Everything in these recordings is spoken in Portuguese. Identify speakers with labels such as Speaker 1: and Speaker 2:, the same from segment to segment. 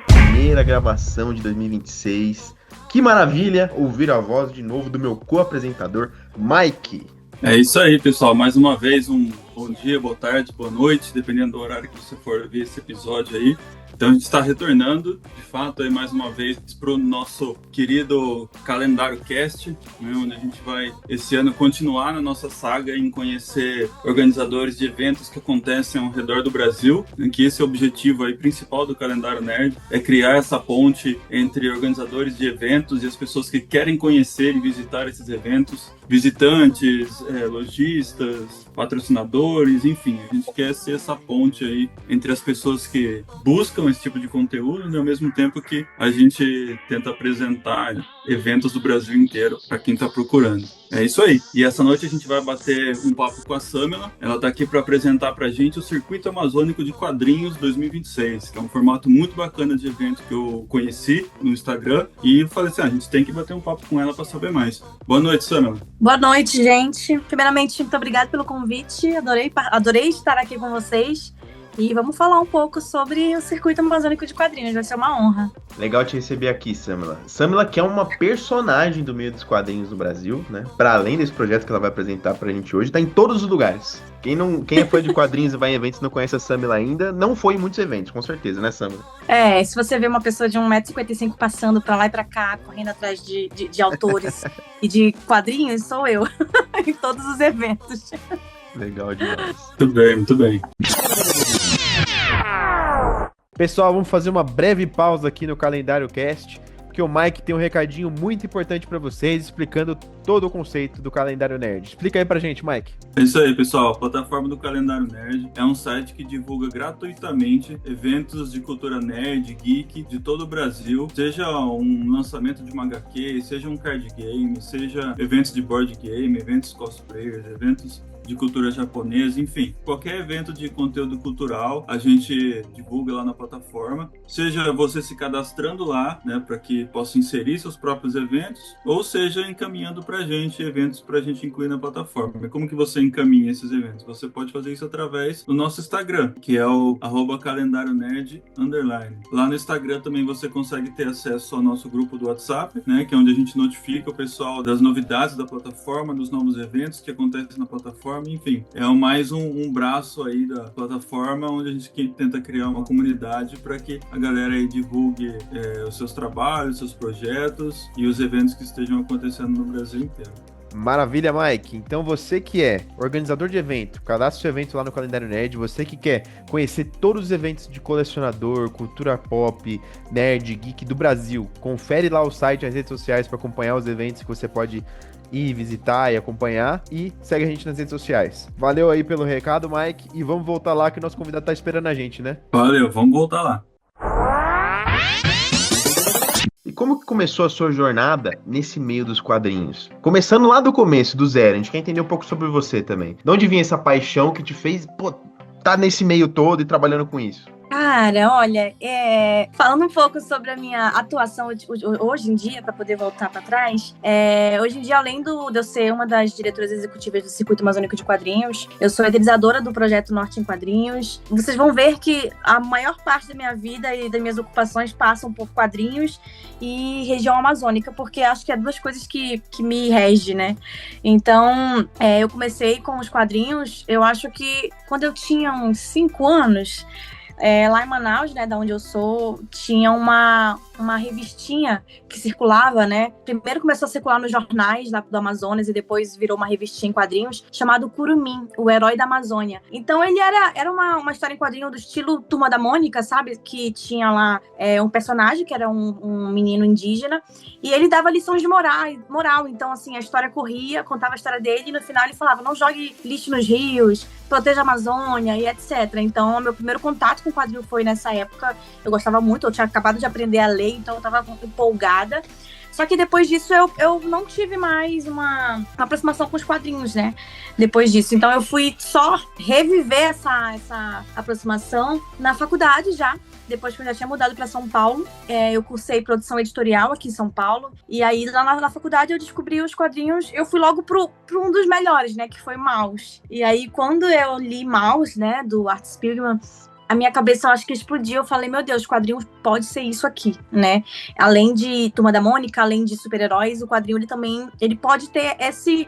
Speaker 1: Primeira gravação de 2026. Que maravilha ouvir a voz de novo do meu co-apresentador, Mike.
Speaker 2: É isso aí, pessoal. Mais uma vez, um bom dia, boa tarde, boa noite, dependendo do horário que você for ver esse episódio aí. Então a gente está retornando, de fato, aí mais uma vez para o nosso querido Calendário Cast, né, onde a gente vai, esse ano, continuar na nossa saga em conhecer organizadores de eventos que acontecem ao redor do Brasil, em que esse é o objetivo aí principal do Calendário Nerd, é criar essa ponte entre organizadores de eventos e as pessoas que querem conhecer e visitar esses eventos, visitantes, lojistas, patrocinadores, enfim, a gente quer ser essa ponte aí entre as pessoas que buscam esse tipo de conteúdo e ao mesmo tempo que a gente tenta apresentar eventos do Brasil inteiro para quem está procurando. É isso aí. E essa noite a gente vai bater um papo com a Samela. Ela está aqui para apresentar para a gente o Circuito Amazônico de Quadrinhos 2026, que é um formato muito bacana de evento que eu conheci no Instagram e eu falei assim, a gente tem que bater um papo com ela para saber mais. Boa noite, Samela.
Speaker 3: Boa noite, gente. Primeiramente, muito obrigada pelo convite. Adorei estar aqui com vocês. E vamos falar um pouco sobre o Circuito Amazônico de Quadrinhos, vai ser uma honra.
Speaker 1: Legal te receber aqui, Samela. Samela, que é uma personagem do meio dos quadrinhos do Brasil, né? Para além desse projeto que ela vai apresentar pra gente hoje, tá em todos os lugares. Quem é fã de quadrinhos e vai em eventos e não conhece a Samela ainda, não foi em muitos eventos, com certeza, né, Samela?
Speaker 3: Se você vê uma pessoa de 1,55 m passando pra lá e pra cá, correndo atrás de autores e de quadrinhos, sou eu, em todos os eventos.
Speaker 1: Legal demais.
Speaker 2: Muito bem.
Speaker 4: Pessoal, vamos fazer uma breve pausa aqui no Calendário Cast, porque o Mike tem um recadinho muito importante para vocês, explicando todo o conceito do Calendário Nerd. Explica aí pra gente, Mike.
Speaker 2: É isso aí, pessoal. A plataforma do Calendário Nerd é um site que divulga gratuitamente eventos de cultura nerd, geek, de todo o Brasil, seja um lançamento de uma HQ, seja um card game, seja eventos de board game, eventos cosplayers, eventos de cultura japonesa, enfim, qualquer evento de conteúdo cultural a gente divulga lá na plataforma, seja você se cadastrando lá, né, para que possa inserir seus próprios eventos, ou seja encaminhando pra gente eventos pra gente incluir na plataforma. E como que você encaminha esses eventos? Você pode fazer isso através do nosso Instagram, que é o @calendarionerd_. Lá no Instagram também você consegue ter acesso ao nosso grupo do WhatsApp, né, que é onde a gente notifica o pessoal das novidades da plataforma, dos novos eventos que acontecem na plataforma. Enfim, é mais um braço aí da plataforma onde a gente tenta criar uma comunidade para que a galera aí divulgue os seus trabalhos, seus projetos e os eventos que estejam acontecendo no Brasil inteiro.
Speaker 4: Maravilha, Mike. Então você que é organizador de evento, cadastre seu evento lá no Calendário Nerd, você que quer conhecer todos os eventos de colecionador, cultura pop, nerd, geek do Brasil, confere lá o site e as redes sociais para acompanhar os eventos que você pode ir visitar e acompanhar, e segue a gente nas redes sociais. Valeu aí pelo recado, Mike, e vamos voltar lá que o nosso convidado tá esperando a gente, né?
Speaker 2: Valeu, vamos voltar lá.
Speaker 1: E como que começou a sua jornada nesse meio dos quadrinhos? Começando lá do começo, do zero, a gente quer entender um pouco sobre você também. De onde vinha essa paixão que te fez, tá nesse meio todo e trabalhando com isso?
Speaker 3: Cara, olha, falando um pouco sobre a minha atuação hoje em dia, para poder voltar para trás, hoje em dia, além de eu ser uma das diretoras executivas do Circuito Amazônico de Quadrinhos, eu sou idealizadora do projeto Norte em Quadrinhos. Vocês vão ver que a maior parte da minha vida e das minhas ocupações passam por quadrinhos e região amazônica, porque acho que é duas coisas que me regem, né? Então, eu comecei com os quadrinhos, eu acho que quando eu tinha uns 5 anos, lá em Manaus, né, da onde eu sou, tinha uma revistinha que circulava, né? Primeiro começou a circular nos jornais lá do Amazonas e depois virou uma revistinha em quadrinhos chamado Curumim, o Herói da Amazônia. Então ele era uma história em quadrinho do estilo Turma da Mônica, sabe? Que tinha lá um personagem que era um menino indígena e ele dava lições de moral. Então, assim, a história corria, contava a história dele e no final ele falava, não jogue lixo nos rios, proteja a Amazônia e etc. Então, o meu primeiro contato com o quadrinho foi nessa época. Eu gostava muito, eu tinha acabado de aprender a ler, então eu tava empolgada. Só que depois disso eu não tive mais uma aproximação com os quadrinhos, né? Depois disso. Então eu fui só reviver essa aproximação na faculdade já. depois que eu já tinha mudado para São Paulo. Eu cursei produção editorial aqui em São Paulo. E aí, lá na faculdade, eu descobri os quadrinhos. Eu fui logo pro um dos melhores, né? Que foi Maus. E aí, quando eu li Maus, né? Do Art Spiegelman, a minha cabeça, eu acho que explodiu. Eu falei, meu Deus, quadrinhos pode ser isso aqui, né? Além de Turma da Mônica, além de super-heróis, o quadrinho, ele pode ter esse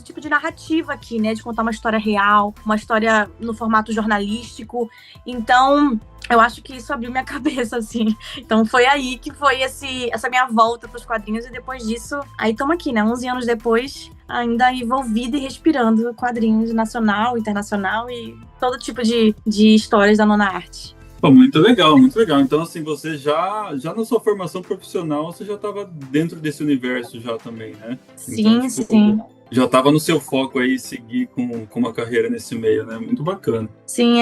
Speaker 3: tipo de narrativa aqui, né? De contar uma história real, uma história no formato jornalístico. Então, eu acho que isso abriu minha cabeça, assim. Então, foi aí que foi essa minha volta pros quadrinhos. E depois disso, aí estamos aqui, né? 11 anos depois, ainda envolvida e respirando quadrinhos nacional, internacional e todo tipo de histórias da nona arte.
Speaker 2: Pô, muito legal, muito legal. Então, assim, você já na sua formação profissional, você já estava dentro desse universo já também, né?
Speaker 3: Sim,
Speaker 2: então, tipo,
Speaker 3: sim.
Speaker 2: Já estava no seu foco aí seguir com uma carreira nesse meio, né? Muito bacana.
Speaker 3: Sim,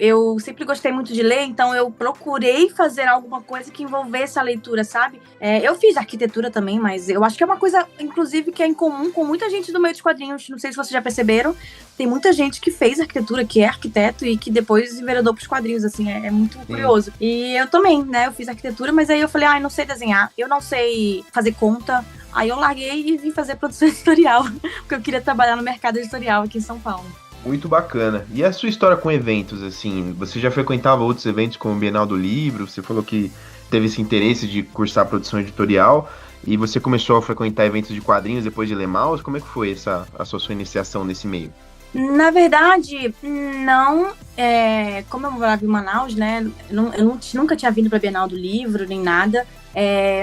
Speaker 3: eu sempre gostei muito de ler, então eu procurei fazer alguma coisa que envolvesse a leitura, sabe? Eu fiz arquitetura também, mas eu acho que é uma coisa, inclusive, que é em comum com muita gente do meio dos quadrinhos. Não sei se vocês já perceberam, tem muita gente que fez arquitetura, que é arquiteto e que depois enveredou pros quadrinhos, assim, é muito curioso. E eu também, né? Eu fiz arquitetura, mas aí eu falei, não sei desenhar, eu não sei fazer conta. Aí eu larguei e vim fazer produção editorial, porque eu queria trabalhar no mercado editorial aqui em São Paulo.
Speaker 1: Muito bacana. E a sua história com eventos, assim? Você já frequentava outros eventos como o Bienal do Livro? Você falou que teve esse interesse de cursar produção editorial e você começou a frequentar eventos de quadrinhos depois de ler Maus. Como é que foi a sua iniciação nesse meio?
Speaker 3: Na verdade, não. Como eu morava em Manaus, né? Eu nunca tinha vindo para a Bienal do Livro, nem nada.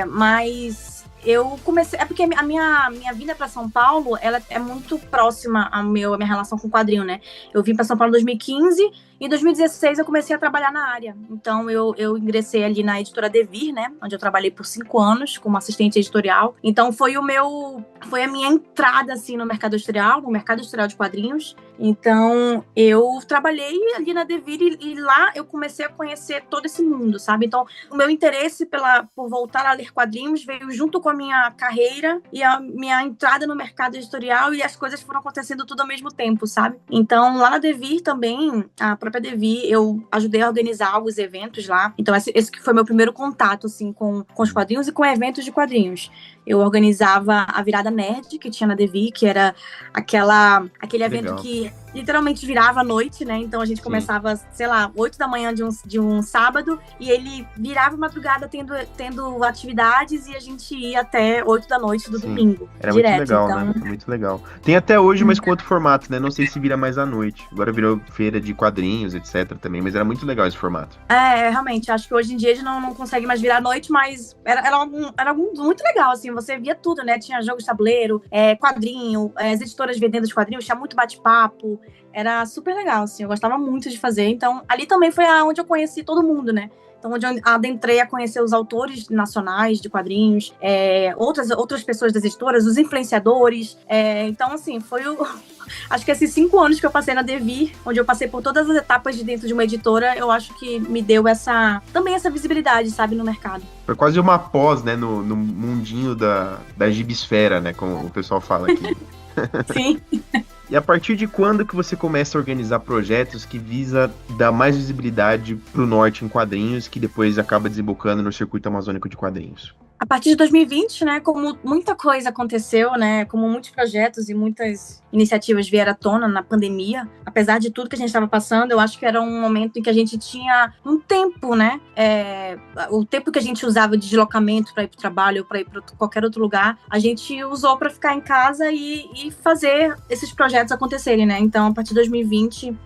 Speaker 3: Mas eu comecei... É porque a minha vinda para São Paulo, ela é muito próxima à minha relação com o quadrinho, né? Eu vim para São Paulo em 2015 e em 2016 eu comecei a trabalhar na área. Então eu ingressei ali na editora Devir, né? Onde eu trabalhei por 5 anos como assistente editorial. Então foi a minha entrada, assim, no mercado editorial de quadrinhos. Então eu trabalhei ali na Devir e lá eu comecei a conhecer todo esse mundo, sabe? Então o meu interesse por voltar a ler quadrinhos veio junto com a minha carreira e a minha entrada no mercado editorial, e as coisas foram acontecendo tudo ao mesmo tempo, sabe? Então, lá na Devir também, a própria Devir, eu ajudei a organizar os eventos lá. Então, esse que foi meu primeiro contato, assim, com os quadrinhos e com eventos de quadrinhos. Eu organizava a Virada Nerd, que tinha na Devir, que era aquele evento
Speaker 1: Legal.
Speaker 3: que literalmente virava à noite, né? Então a gente começava, sei lá, 8 da manhã de um sábado, e ele virava madrugada tendo atividades, e a gente ia até 8 da noite do domingo.
Speaker 1: Era
Speaker 3: direto,
Speaker 1: muito legal,
Speaker 3: então...
Speaker 1: né? Muito legal. Tem até hoje, mas com outro formato, né? Não sei se vira mais à noite. Agora virou feira de quadrinhos, etc. também, mas era muito legal esse formato.
Speaker 3: Realmente, acho que hoje em dia a gente não consegue mais virar à noite, mas era algo muito legal, assim, você via tudo, né? Tinha jogo de tabuleiro, quadrinho, as editoras vendendo os quadrinhos, tinha muito bate-papo, era super legal, assim, eu gostava muito de fazer. Então, ali também foi onde eu conheci todo mundo, né? Então, onde eu adentrei a conhecer os autores nacionais de quadrinhos, outras pessoas das editoras, os influenciadores. Então, assim, acho que esses 5 anos que eu passei na Devir, onde eu passei por todas as etapas de dentro de uma editora, eu acho que me deu também essa visibilidade, sabe, no mercado.
Speaker 1: Foi quase uma pós, né? No mundinho da gibisfera, né? Como o pessoal fala aqui.
Speaker 3: Sim.
Speaker 1: E a partir de quando que você começa a organizar projetos que visa dar mais visibilidade pro norte em quadrinhos, que depois acaba desembocando no circuito amazônico de quadrinhos?
Speaker 3: A partir de 2020, né, como muita coisa aconteceu, né, como muitos projetos e muitas iniciativas vieram à tona na pandemia, apesar de tudo que a gente estava passando, eu acho que era um momento em que a gente tinha um tempo, né, o tempo que a gente usava de deslocamento para ir para o trabalho ou para ir para qualquer outro lugar, a gente usou para ficar em casa e fazer esses projetos acontecerem, né. Então, a partir de 2020,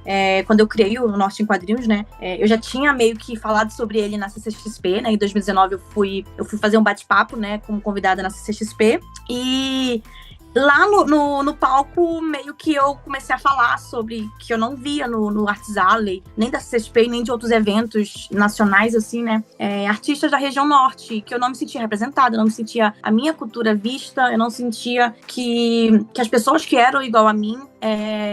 Speaker 3: quando eu criei o Norte em Quadrinhos, né, eu já tinha meio que falado sobre ele na CCXP, né. Em 2019 eu fui fazer um bate-papo, né, como convidada na CCXP, e lá no palco, meio que eu comecei a falar sobre que eu não via no Arts Alley, nem da CCXP, nem de outros eventos nacionais, assim, né, artistas da região norte, que eu não me sentia representada, eu não me sentia a minha cultura vista, eu não sentia que as pessoas que eram igual a mim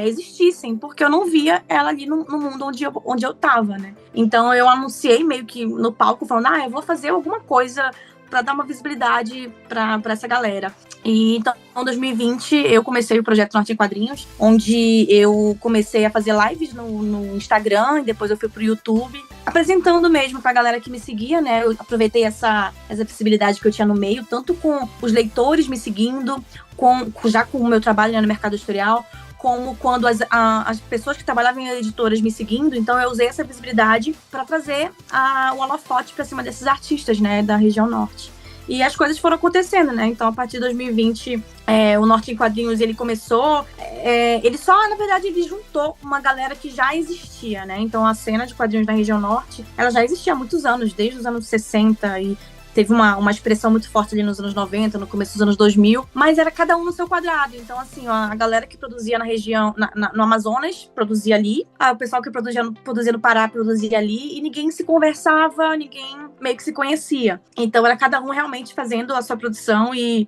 Speaker 3: existissem, porque eu não via ela ali no mundo onde eu tava, né. Então eu anunciei meio que no palco, falando, eu vou fazer alguma coisa para dar uma visibilidade para essa galera. E então, em 2020, eu comecei o projeto Norte em Quadrinhos, onde eu comecei a fazer lives no Instagram, e depois eu fui pro YouTube, apresentando mesmo pra galera que me seguia, né? Eu aproveitei essa visibilidade que eu tinha no meio, tanto com os leitores me seguindo, já com o meu trabalho, né, no mercado editorial, como quando as pessoas que trabalhavam em editoras me seguindo. Então eu usei essa visibilidade para trazer o holofote para cima desses artistas, né, da região norte. E as coisas foram acontecendo, né? Então, a partir de 2020, o Norte em Quadrinhos, ele começou... ele só, na verdade, ele juntou uma galera que já existia, né? Então, a cena de quadrinhos da região norte, ela já existia há muitos anos, desde os anos 60, e teve uma expressão muito forte ali nos anos 90, no começo dos anos 2000, mas era cada um no seu quadrado. Então, assim, a galera que produzia na região, no Amazonas, produzia ali, o pessoal que produzia no Pará produzia ali, e ninguém se conversava, ninguém meio que se conhecia. Então, era cada um realmente fazendo a sua produção e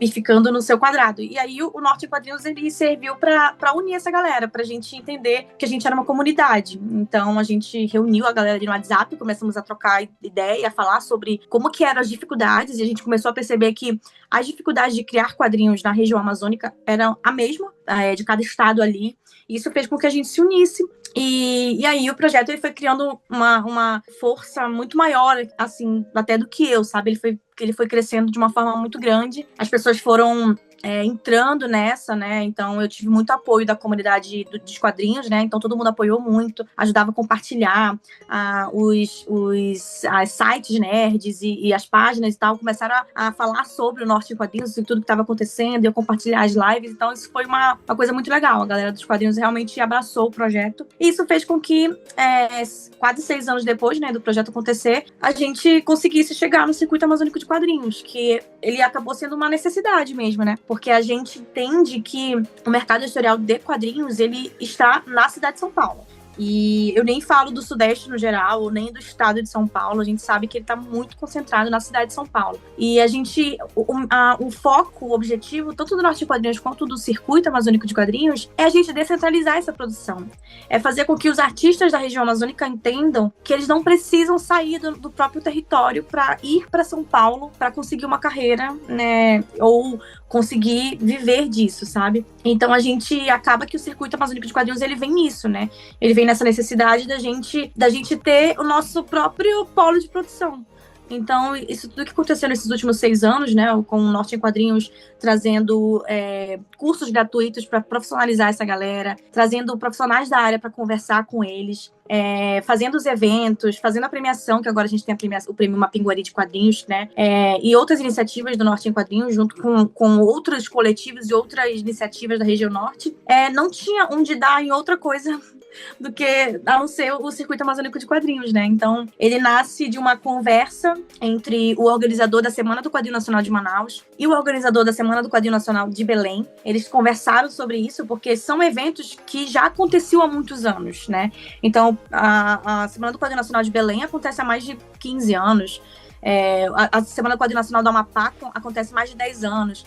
Speaker 3: ficando no seu quadrado. E aí, o Norte em Quadrinhos, ele serviu pra unir essa galera, pra gente entender que a gente era uma comunidade. Então, a gente reuniu a galera ali no WhatsApp, começamos a trocar ideia, a falar sobre como que eram as dificuldades, e a gente começou a perceber que as dificuldades de criar quadrinhos na região amazônica eram a mesma, de cada estado ali, e isso fez com que a gente se unisse, e aí o projeto ele foi criando uma força muito maior, assim, até do que eu, sabe? Ele foi crescendo de uma forma muito grande, as pessoas foram entrando nessa, né? Então eu tive muito apoio da comunidade dos quadrinhos, né? Então todo mundo apoiou muito, ajudava a compartilhar os sites nerds e as páginas e tal, começaram a falar sobre o Norte em Quadrinhos e tudo que estava acontecendo, e eu compartilhar as lives. Então isso foi uma coisa muito legal. A galera dos quadrinhos realmente abraçou o projeto. E isso fez com que, quase 6 anos depois, né, do projeto acontecer, a gente conseguisse chegar no Circuito Amazônico de Quadrinhos, que ele acabou sendo uma necessidade mesmo, né? Porque a gente entende que o mercado editorial de quadrinhos, ele está na cidade de São Paulo. E eu nem falo do Sudeste no geral, ou nem do estado de São Paulo, a gente sabe que ele está muito concentrado na cidade de São Paulo. E a gente, o foco, o objetivo, tanto do Norte de Quadrinhos quanto do Circuito Amazônico de Quadrinhos, é a gente descentralizar essa produção. É fazer com que os artistas da região amazônica entendam que eles não precisam sair do próprio território para ir para São Paulo para conseguir uma carreira, né, ou conseguir viver disso, sabe? Então a gente acaba que o Circuito Amazônico de Quadrinhos, ele vem nisso, né? Ele vem nessa necessidade da gente ter o nosso próprio polo de produção. Então, isso tudo que aconteceu nesses últimos 6 anos, né, com o Norte em Quadrinhos trazendo cursos gratuitos para profissionalizar essa galera, trazendo profissionais da área para conversar com eles, fazendo os eventos, fazendo a premiação, que agora a gente tem o prêmio Mapinguari de Quadrinhos, né, e outras iniciativas do Norte em Quadrinhos, junto com outros coletivos e outras iniciativas da região norte, não tinha onde dar em outra coisa do que a não ser o Circuito Amazônico de Quadrinhos, né? Então, ele nasce de uma conversa entre o organizador da Semana do Quadrinho Nacional de Manaus e o organizador da Semana do Quadrinho Nacional de Belém. Eles conversaram sobre isso porque são eventos que já aconteciam há muitos anos, né? Então, a Semana do Quadrinho Nacional de Belém acontece há mais de 15 anos. A Semana do Quadrinho Nacional do Amapá acontece há mais de 10 anos.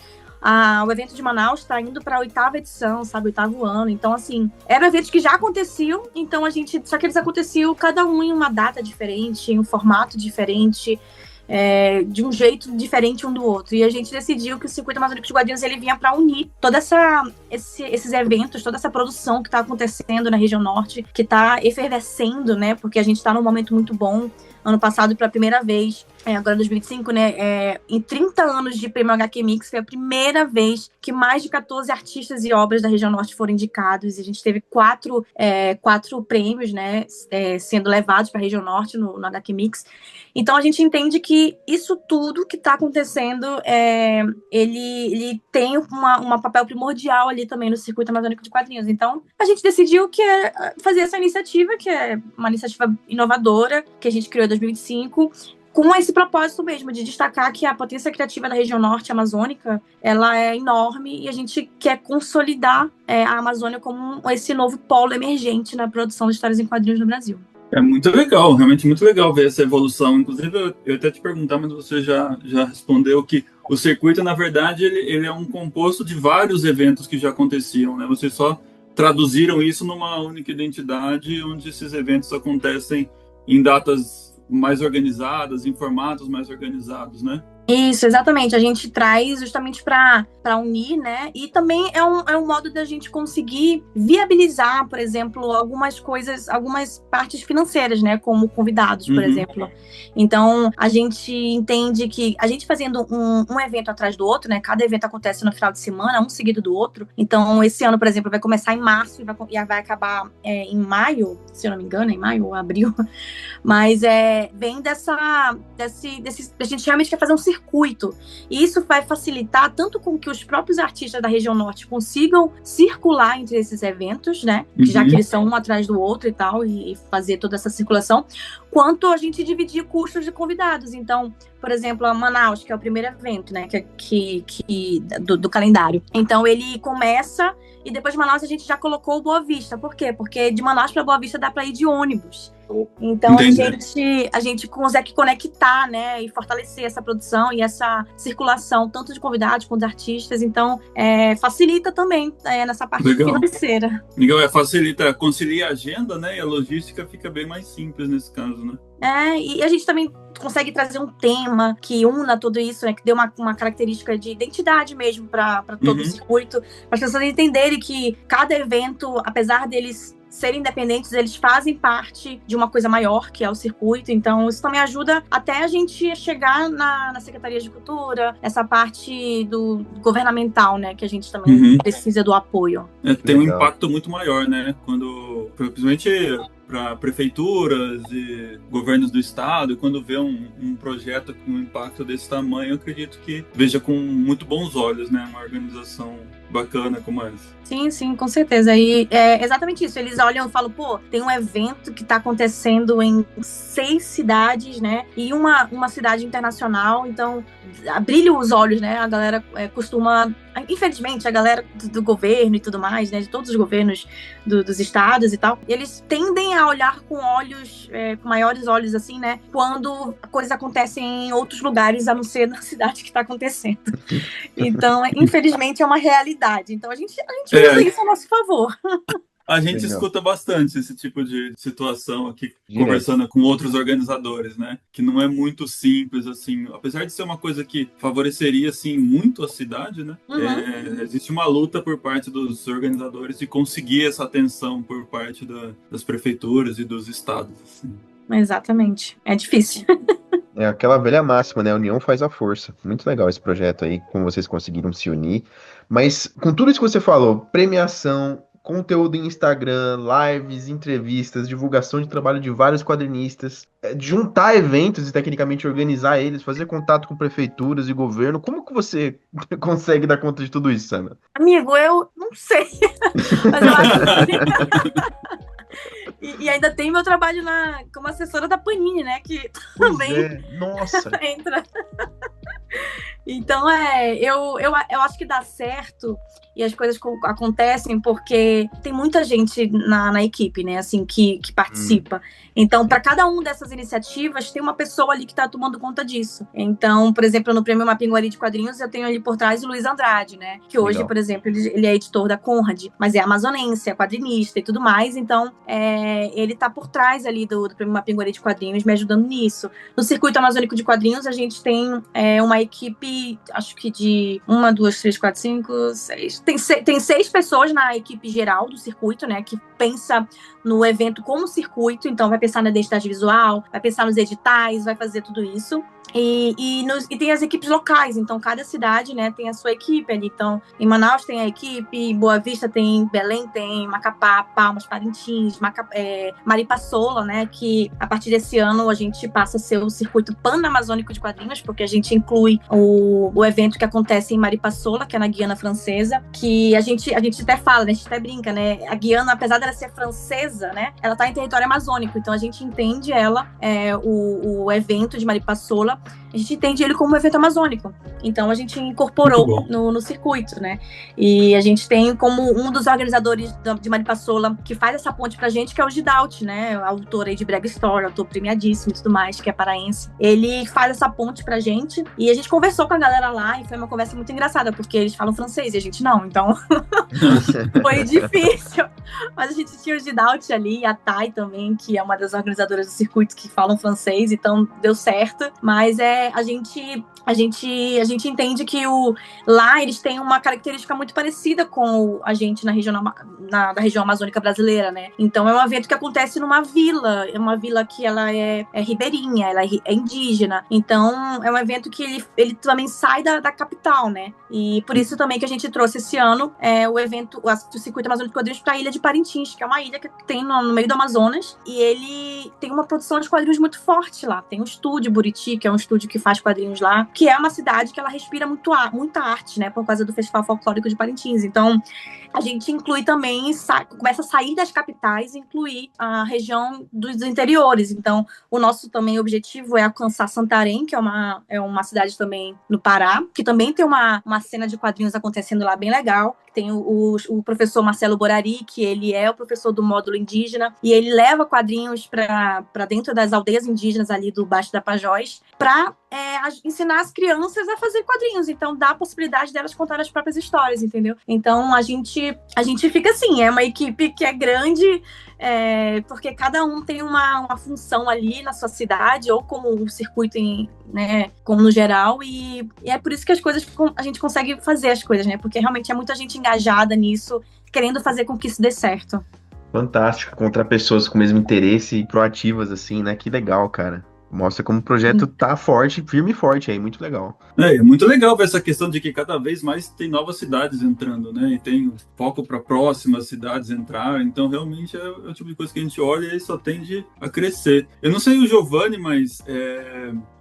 Speaker 3: O evento de Manaus está indo para a 8ª edição, sabe? 8º ano. Então, assim, eram eventos que já aconteciam, então só que eles aconteciam cada um em uma data diferente, em um formato diferente, de um jeito diferente um do outro. E a gente decidiu que o Circuito Amazônico de Quadrinhos, ele vinha para unir toda esses eventos, toda essa produção que está acontecendo na região norte, que está efervescendo, né? Porque a gente está num momento muito bom. Ano passado, pela primeira vez, agora em 2025, né, em 30 anos de Prêmio HQ Mix, foi a primeira vez que mais de 14 artistas e obras da região norte foram indicados, e a gente teve 4 prêmios, né, sendo levados para a região norte no HQ Mix. Então, a gente entende que isso tudo que está acontecendo, ele tem um papel primordial ali também no Circuito Amazônico de Quadrinhos. Então, a gente decidiu fazer essa iniciativa, que é uma iniciativa inovadora, que a gente criou em 2025, com esse propósito mesmo, de destacar que a potência criativa da região norte amazônica, ela é enorme, e a gente quer consolidar a Amazônia como esse novo polo emergente na produção de histórias em quadrinhos no Brasil.
Speaker 2: É muito legal, realmente muito legal ver essa evolução. Inclusive, eu até te perguntar, mas você já respondeu que o circuito, na verdade, ele é um composto de vários eventos que já aconteciam, né? Vocês só traduziram isso numa única identidade, onde esses eventos acontecem em datas mais organizadas, em formatos mais organizados, né?
Speaker 3: Isso, exatamente. A gente traz justamente para unir, né? E também é um modo da gente conseguir viabilizar, por exemplo, algumas coisas, algumas partes financeiras, né? Como convidados, por exemplo. Então, a gente entende que a gente fazendo um evento atrás do outro, né? Cada evento acontece no final de semana, um seguido do outro. Então, esse ano, por exemplo, vai começar em março e vai acabar em maio, se eu não me engano, em maio ou abril. Mas vem a gente realmente quer fazer um circuito. E isso vai facilitar tanto com que os próprios artistas da região norte consigam circular entre esses eventos, né? Já que eles são um atrás do outro e tal, e fazer toda essa circulação, quanto a gente dividir custos de convidados. Então, por exemplo, a Manaus, que é o primeiro evento, né? Do calendário. Então, ele começa e depois de Manaus a gente já colocou o Boa Vista. Por quê? Porque de Manaus para Boa Vista dá para ir de ônibus. Então a gente consegue conectar, né, e fortalecer essa produção e essa circulação, tanto de convidados quanto de artistas. Então facilita também nessa parte financeira.
Speaker 2: Legal, facilita, concilia a agenda, né, e a logística fica bem mais simples nesse caso, né?
Speaker 3: E a gente também consegue trazer um tema que una tudo isso, né, que dê uma característica de identidade mesmo para todo o circuito, para as pessoas entenderem que cada evento, apesar deles serem independentes, eles fazem parte de uma coisa maior, que é o circuito. Então, isso também ajuda até a gente chegar na Secretaria de Cultura, essa parte do governamental, né, que a gente também precisa do apoio.
Speaker 2: Tem um impacto muito maior, né, quando, principalmente para prefeituras e governos do estado, quando vê um projeto com um impacto desse tamanho, eu acredito que veja com muito bons olhos, né, uma organização bacana como essa.
Speaker 3: Sim, com certeza. E é exatamente isso. Eles olham e falam, pô, tem um evento que está acontecendo em 6 cidades, né? E uma cidade internacional. Então, brilha os olhos, né? A galera costuma... Infelizmente, a galera do governo e tudo mais, né? De todos os governos dos estados e tal, eles tendem a olhar com olhos, com maiores olhos, assim, né? Quando coisas acontecem em outros lugares, a não ser na cidade que está acontecendo. Então, infelizmente, é uma realidade. Então, a gente usa isso a nosso favor.
Speaker 2: A gente escuta bastante esse tipo de situação aqui, conversando com outros organizadores, né? Que não é muito simples, assim. Apesar de ser uma coisa que favoreceria, assim, muito a cidade, né? Existe uma luta por parte dos organizadores de conseguir essa atenção por parte das prefeituras e dos estados, assim.
Speaker 3: Exatamente. É difícil.
Speaker 1: É aquela velha máxima, né? A união faz a força. Muito legal esse projeto aí, como vocês conseguiram se unir. Mas com tudo isso que você falou, premiação, conteúdo em Instagram, lives, entrevistas, divulgação de trabalho de vários quadrinistas, juntar eventos e tecnicamente organizar eles, fazer contato com prefeituras e governo, como que você consegue dar conta de tudo isso, Samela?
Speaker 3: Amigo, eu não sei. Mas eu acho que... E ainda tem meu trabalho como assessora da Panini, né? Que também
Speaker 1: Nossa.
Speaker 3: entra. Então, eu acho que dá certo e as coisas acontecem porque tem muita gente na equipe, né? Assim, que participa. Então, para cada uma dessas iniciativas, tem uma pessoa ali que está tomando conta disso. Então, por exemplo, no Prêmio Mapinguari de Quadrinhos, eu tenho ali por trás o Luiz Andrade, né? Que hoje, por exemplo, ele é editor da Conrad, mas é amazonense, é quadrinista e tudo mais. Então, ele está por trás ali do Prêmio Mapinguari de Quadrinhos, me ajudando nisso. No Circuito Amazônico de Quadrinhos, a gente tem uma equipe, acho que de 1, 2, 3, 4, 5, 6... Tem 6 pessoas na equipe geral do circuito, né? Que pensa no evento como circuito. Então, vai pensar na identidade visual, vai pensar nos editais, vai fazer tudo isso. E tem as equipes locais, então cada cidade, né, tem a sua equipe ali. Então, em Manaus tem a equipe, em Boa Vista tem, Belém tem, Macapá, Palmas, Parintins, Maripasola, né, que a partir desse ano a gente passa a ser o circuito pan-amazônico de quadrinhos, porque a gente inclui o evento que acontece em Maripasola, que é na Guiana Francesa, que a gente até fala, né, a gente até brinca, né, a Guiana, apesar dela ser francesa, né, ela tá em território amazônico, então a gente entende o evento de Maripasola, a gente entende ele como um evento amazônico. Então, a gente incorporou no circuito, né? E a gente tem como um dos organizadores de Maripasola que faz essa ponte pra gente, que é o Gidaut, né? Autor aí de Brega Story, autor premiadíssimo e tudo mais, que é paraense. Ele faz essa ponte pra gente e a gente conversou com a galera lá e foi uma conversa muito engraçada, porque eles falam francês e a gente não, então foi difícil. Mas a gente tinha o Gidaut ali e a Thay também, que é uma das organizadoras do circuito que falam francês, então deu certo. Mas a gente entende que lá eles têm uma característica muito parecida com a gente da região amazônica brasileira, né? Então é um evento que acontece numa vila, é uma vila que ela é ribeirinha, ela é indígena. Então é um evento que ele também sai da capital, né? E por isso também que a gente trouxe esse ano o Circuito Amazônico de Quadrinhos para a Ilha de Parintins, que é uma ilha que tem no meio do Amazonas, e ele tem uma produção de quadrinhos muito forte lá. Tem um estúdio, Buriti, que é um estúdio que faz quadrinhos lá, que é uma cidade que ela respira muita arte, né? Por causa do Festival Folclórico de Parintins. Então, a gente inclui também, começa a sair das capitais e incluir a região dos interiores. Então, o nosso também objetivo é alcançar Santarém, que é uma cidade também no Pará, que também tem uma cena de quadrinhos acontecendo lá bem legal. Tem o professor Marcelo Borari, que ele é o professor do módulo indígena, e ele leva quadrinhos para dentro das aldeias indígenas ali do Baixo da Pajós, para ensinar as crianças a fazer quadrinhos. Então, dá a possibilidade delas contar as próprias histórias, entendeu? Então, a gente fica assim, é uma equipe que é grande, porque cada um tem uma função ali na sua cidade, ou como um circuito, né, como no geral, e é por isso que a gente consegue fazer as coisas, né? Porque realmente é muita gente engajada nisso, querendo fazer com que isso dê certo.
Speaker 1: Fantástico, encontrar pessoas com o mesmo interesse e proativas, assim, né? Que legal, cara. Mostra como o projeto tá forte, firme e forte aí, muito legal.
Speaker 2: É muito legal ver essa questão de que cada vez mais tem novas cidades entrando, né? E tem foco para próximas cidades entrar. Então, realmente, é o tipo de coisa que a gente olha e só tende a crescer. Eu não sei o Giovanni, mas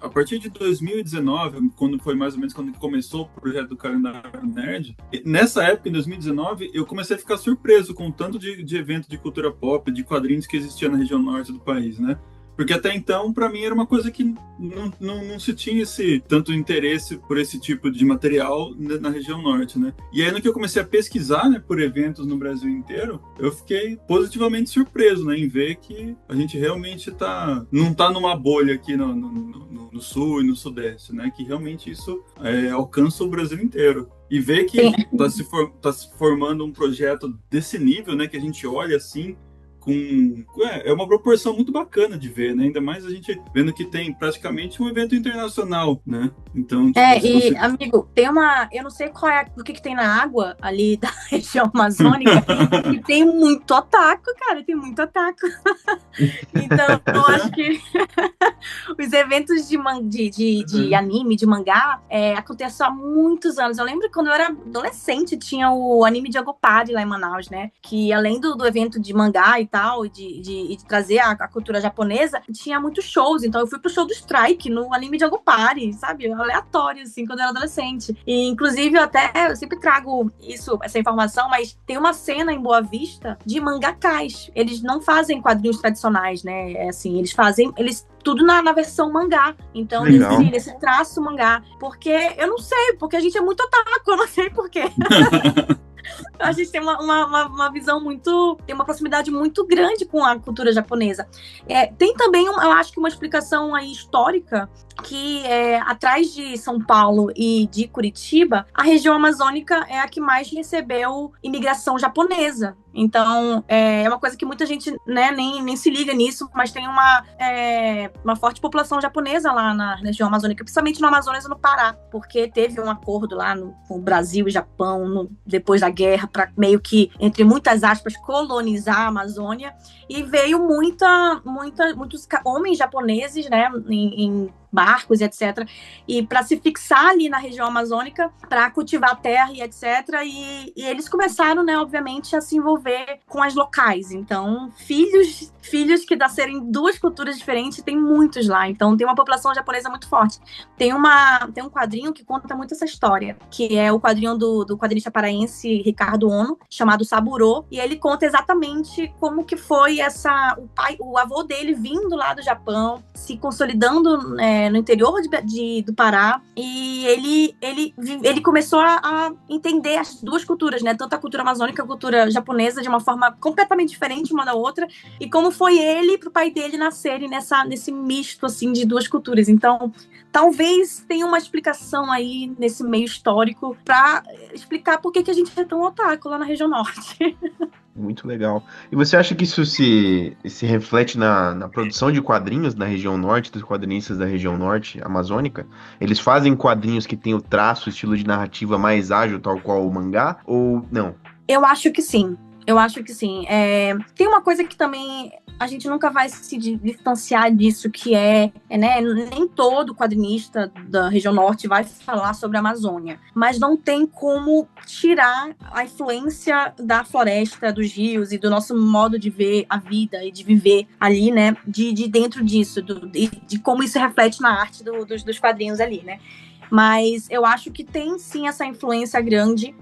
Speaker 2: a partir de 2019, quando foi mais ou menos quando começou o projeto do Calendário Nerd, nessa época, em 2019, eu comecei a ficar surpreso com o tanto de evento de cultura pop, de quadrinhos que existia na região norte do país, né? Porque até então, para mim, era uma coisa que não se tinha esse tanto interesse por esse tipo de material na região norte, né? E aí, no que eu comecei a pesquisar, né, por eventos no Brasil inteiro, eu fiquei positivamente surpreso, né, em ver que a gente realmente não tá numa bolha aqui no sul e no sudeste, né? Que realmente isso alcança o Brasil inteiro. E ver que tá se formando um projeto desse nível, né? Que a gente olha assim, é uma proporção muito bacana de ver, né? Ainda mais a gente vendo que tem praticamente um evento internacional, né? Então,
Speaker 3: amigo, tem eu não sei o que tem na água ali da região amazônica, e tem muito otaku, cara, tem muito otaku. Então, eu acho que os eventos de anime, de mangá, acontecem há muitos anos. Eu lembro que quando eu era adolescente, tinha o anime de Agopari lá em Manaus, né? Que além do evento de mangá e tal, e de trazer a cultura japonesa, tinha muitos shows. Então eu fui pro show do Strike, no anime de Agopari, sabe? Aleatório, assim, quando eu era adolescente. E, inclusive, eu sempre trago essa informação, mas tem uma cena em Boa Vista de mangakás. Eles não fazem quadrinhos tradicionais, né? Eles tudo na versão mangá. Então, esse traço mangá. Porque, eu não sei, porque a gente é muito otaku, eu não sei por quê. A gente tem uma visão tem uma proximidade muito grande com a cultura japonesa. Tem também, eu acho que uma explicação aí histórica, que atrás de São Paulo e de Curitiba, a região amazônica é a que mais recebeu imigração japonesa. Então, é uma coisa que muita gente, né, nem se liga nisso, mas tem uma forte população japonesa lá na região amazônica, principalmente no Amazonas e no Pará, porque teve um acordo lá com o Brasil e Japão depois da guerra, para meio que, entre muitas aspas, colonizar a Amazônia, e veio muitos homens japoneses, né, em barcos e etc. E para se fixar ali na região amazônica, para cultivar a terra e etc. E eles começaram, né, obviamente, a se envolver com as locais. Então, filhos que nasceram em duas culturas diferentes, tem muitos lá. Então, tem uma população japonesa muito forte. Tem um quadrinho que conta muito essa história, que é o quadrinho do quadrinista paraense Ricardo Ono, chamado Saburo, e ele conta exatamente como que foi o avô dele vindo lá do Japão, se consolidando, no interior do Pará, e ele começou a entender as duas culturas, né? Tanto a cultura amazônica, a cultura japonesa, japonesa de uma forma completamente diferente uma da outra, e como foi ele pro pai dele nascerem nesse misto, assim, de duas culturas. Então, talvez tenha uma explicação aí nesse meio histórico para explicar por que a gente é tão otaku lá na região norte.
Speaker 1: Muito legal. E você acha que isso se reflete na produção de quadrinhos na região norte, dos quadrinistas da região norte amazônica? Eles fazem quadrinhos que tem o traço, o estilo de narrativa mais ágil, tal qual o mangá, ou não?
Speaker 3: Eu acho que sim. Eu acho que sim. Tem uma coisa que também a gente nunca vai se distanciar disso, que né, nem todo quadrinista da região norte vai falar sobre a Amazônia, mas não tem como tirar a influência da floresta, dos rios e do nosso modo de ver a vida e de viver ali, né, de dentro disso, de como isso reflete na arte dos quadrinhos ali, né. Mas eu acho que tem sim essa influência grande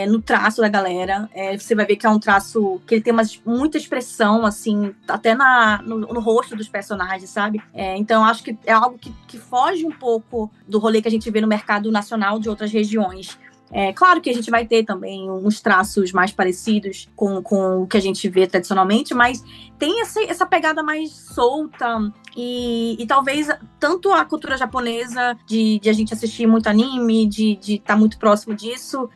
Speaker 3: no traço da galera. Você vai ver que é um traço que ele tem muita expressão, assim, até no rosto dos personagens, sabe? Então eu acho que é algo que foge um pouco do rolê que a gente vê no mercado nacional de outras regiões. Claro que a gente vai ter também uns traços mais parecidos com o que a gente vê tradicionalmente, mas tem essa pegada mais solta e talvez tanto a cultura japonesa de a gente assistir muito anime, de estar muito próximo disso,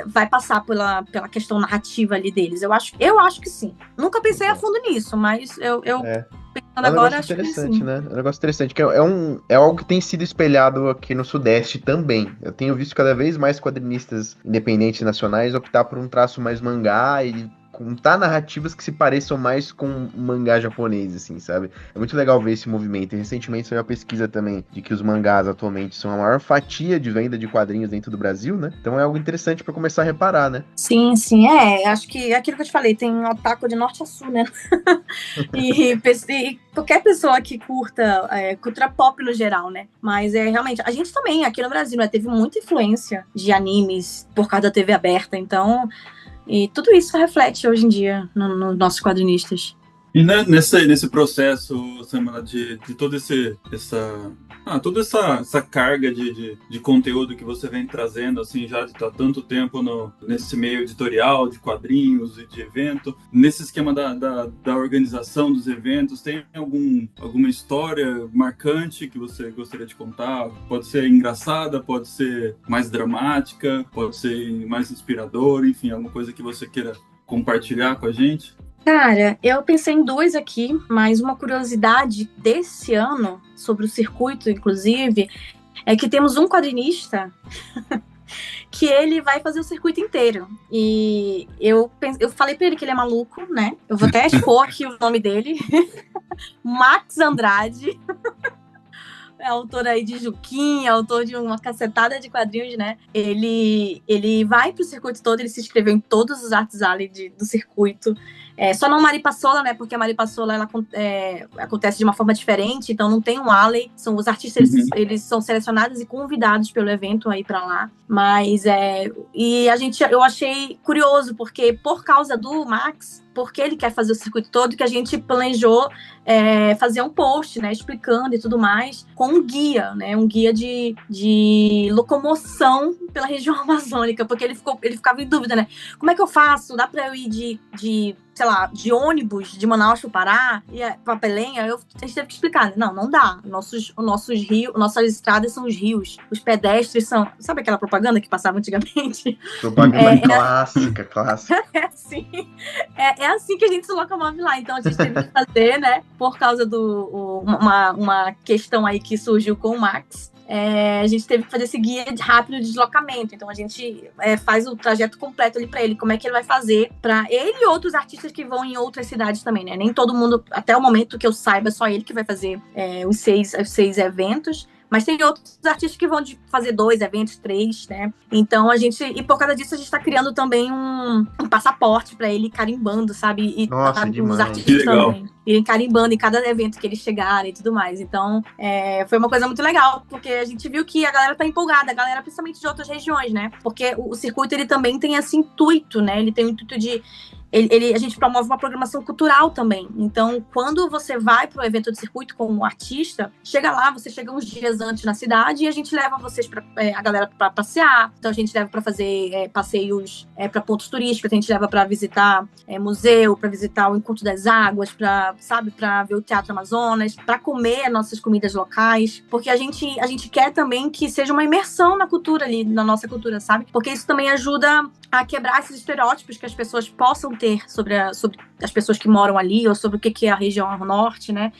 Speaker 3: vai passar pela questão narrativa ali deles. Eu acho que sim. Nunca pensei a fundo nisso, mas eu pensando agora, acho que sim.
Speaker 1: Né? É um negócio interessante, que é algo que tem sido espelhado aqui no Sudeste também. Eu tenho visto cada vez mais quadrinistas independentes nacionais optar por um traço mais mangá e contar narrativas que se pareçam mais com um mangá japonês, assim, sabe? É muito legal ver esse movimento. E recentemente saiu uma pesquisa também de que os mangás atualmente são a maior fatia de venda de quadrinhos dentro do Brasil, né? Então é algo interessante pra começar a reparar, né?
Speaker 3: Sim, acho que é aquilo que eu te falei, tem otaku de norte a sul, né? e qualquer pessoa que curta cultura pop no geral, né? Mas realmente, a gente também, aqui no Brasil, né, teve muita influência de animes por causa da TV aberta, então... E tudo isso reflete hoje em dia nos nossos quadrinistas.
Speaker 2: E nesse processo, Samara, de toda toda essa carga de conteúdo que você vem trazendo, assim, já de estar tanto tempo nesse meio editorial, de quadrinhos e de evento, nesse esquema da organização dos eventos, tem alguma história marcante que você gostaria de contar? Pode ser engraçada, pode ser mais dramática, pode ser mais inspiradora, enfim, alguma coisa que você queira compartilhar com a gente?
Speaker 3: Cara, eu pensei em duas aqui, mas uma curiosidade desse ano, sobre o circuito, inclusive, é que temos um quadrinista que ele vai fazer o circuito inteiro. E eu falei pra ele que ele é maluco, né? Eu vou até expor aqui o nome dele. Max Andrade. É autor aí de Juquinha, autor de uma cacetada de quadrinhos, né? Ele vai pro circuito todo, ele se inscreveu em todos os artes alley do circuito. Só não Maripasola, né? Porque a Maripasola ela acontece de uma forma diferente, então não tem um alley. São os artistas, eles são selecionados e convidados pelo evento aí pra lá. Mas eu achei curioso, porque por causa do Max, porque ele quer fazer o circuito todo, que a gente planejou fazer um post, né, explicando e tudo mais, com um guia, né, um guia de locomoção pela região amazônica, porque ele ficava em dúvida, né, como é que eu faço? Dá pra eu ir sei lá, de ônibus de Manaus para o Pará, e para Belém? A gente teve que explicar, né? Não dá. Nossos rios, nossas estradas são os rios, os pedestres são... Sabe aquela propaganda que passava antigamente?
Speaker 1: Propaganda clássica.
Speaker 3: É assim que a gente se locomove lá. Então a gente teve que fazer, né? Por causa uma questão aí que surgiu com o Max. A gente teve que fazer esse guia rápido de deslocamento. Então a gente faz o trajeto completo ali para ele, como é que ele vai fazer para ele e outros artistas que vão em outras cidades também, né? Nem todo mundo, até o momento que eu saiba, é só ele que vai fazer os seis eventos. Mas tem outros artistas que vão fazer 2 eventos, 3, né? Então e por causa disso, a gente tá criando também um passaporte pra ele carimbando, sabe? E
Speaker 1: Nossa,
Speaker 3: os artistas também irem carimbando em cada evento que eles chegarem e tudo mais. Então, foi uma coisa muito legal, porque a gente viu que a galera tá empolgada, a galera principalmente de outras regiões, né? Porque o circuito, ele também tem esse intuito, né? Ele tem o intuito de a gente promove uma programação cultural também. Então, quando você vai para o evento de circuito como artista, chega lá, você chega uns dias antes na cidade e a gente leva vocês a galera para passear. Então, a gente leva para fazer passeios para pontos turísticos, a gente leva para visitar museu, para visitar o Encontro das Águas, para ver o Teatro Amazonas, para comer nossas comidas locais, porque a gente quer também que seja uma imersão na cultura ali, na nossa cultura, sabe? Porque isso também ajuda a quebrar esses estereótipos que as pessoas possam ter sobre as pessoas que moram ali, ou sobre o que é a região norte, né?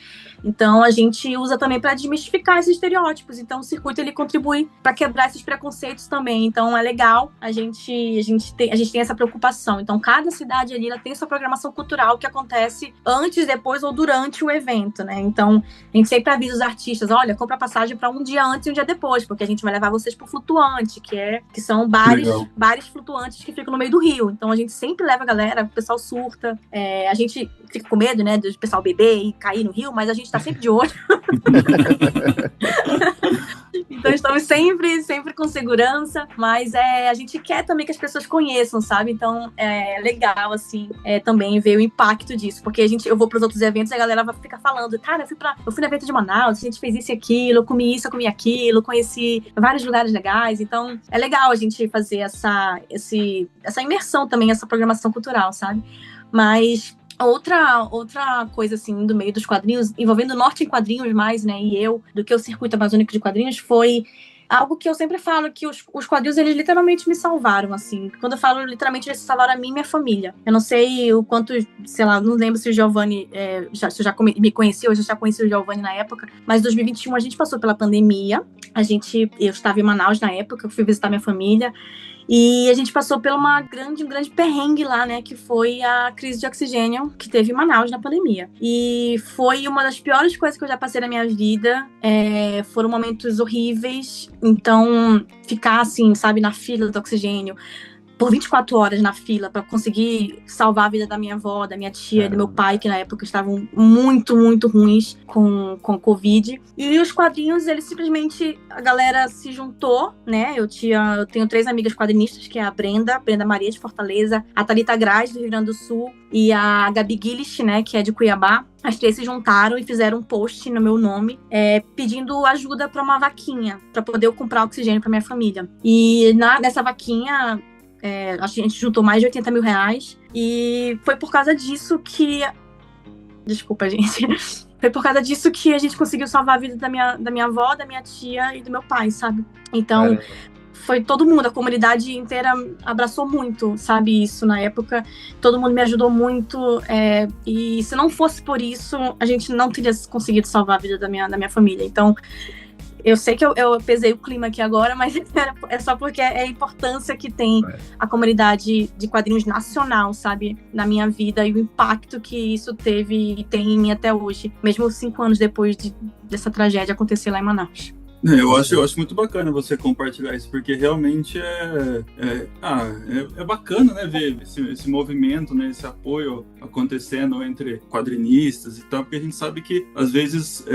Speaker 3: Então, a gente usa também para desmistificar esses estereótipos. Então, o circuito, ele contribui para quebrar esses preconceitos também. Então, é legal, a gente tem essa preocupação. Então, cada cidade ali, ela tem sua programação cultural que acontece antes, depois ou durante o evento, né? Então, a gente sempre avisa os artistas, olha, compra passagem para um dia antes e um dia depois, porque a gente vai levar vocês pro Flutuante, que são bares flutuantes que ficam no meio do rio. Então, a gente sempre leva a galera, o pessoal surta, a gente fica com medo, né, do pessoal beber e cair no rio, mas a gente tá sempre de olho. Então, estamos sempre com segurança, mas a gente quer também que as pessoas conheçam, sabe? Então, é legal, assim, também ver o impacto disso, porque eu vou para os outros eventos e a galera vai ficar falando, cara, eu fui no evento de Manaus, a gente fez isso e aquilo, eu comi isso, eu comi aquilo, conheci vários lugares legais, então é legal a gente fazer essa imersão também, essa programação cultural, sabe? Mas outra coisa, assim, do meio dos quadrinhos, envolvendo o Norte em Quadrinhos mais, né, e do que o Circuito Amazônico de Quadrinhos, foi algo que eu sempre falo, que os quadrinhos, eles literalmente me salvaram, assim. Quando eu falo literalmente, eles salvaram a mim e minha família. Eu não sei o quanto, sei lá, não lembro se o Giovanni se já me conhecia, eu já conheci o Giovanni na época, mas em 2021 a gente passou pela pandemia, eu estava em Manaus na época, eu fui visitar minha família, e a gente passou por um grande perrengue lá, né, que foi a crise de oxigênio que teve em Manaus na pandemia. E foi uma das piores coisas que eu já passei na minha vida. Foram momentos horríveis. Então, ficar assim, sabe, na fila do oxigênio, por 24 horas na fila para conseguir salvar a vida da minha avó, da minha tia e do meu pai, que na época estavam muito, muito ruins com Covid. E os quadrinhos, eles simplesmente, a galera se juntou, né? Eu tenho 3 amigas quadrinistas, que é a Brenda Maria de Fortaleza, a Thalita Graz do Rio Grande do Sul e a Gabi Guilish, né, que é de Cuiabá. As 3 se juntaram e fizeram um post no meu nome, pedindo ajuda para uma vaquinha, para poder eu comprar oxigênio para minha família. E nessa vaquinha, a gente juntou mais de 80 mil reais, e foi por causa disso que... Desculpa, gente. Foi por causa disso que a gente conseguiu salvar a vida da minha avó, da minha tia e do meu pai, sabe? Então, foi todo mundo, a comunidade inteira abraçou muito, sabe, isso na época. Todo mundo me ajudou muito, e se não fosse por isso, a gente não teria conseguido salvar a vida da minha família. Então, eu sei que eu pesei o clima aqui agora, mas é só porque é a importância que tem a comunidade de quadrinhos nacional, sabe, na minha vida, e o impacto que isso teve e tem em mim até hoje, mesmo 5 anos depois dessa tragédia acontecer lá em Manaus.
Speaker 2: Eu acho muito bacana você compartilhar isso, porque realmente é bacana, né, ver esse movimento, né, esse apoio acontecendo entre quadrinistas e tal, porque a gente sabe que às vezes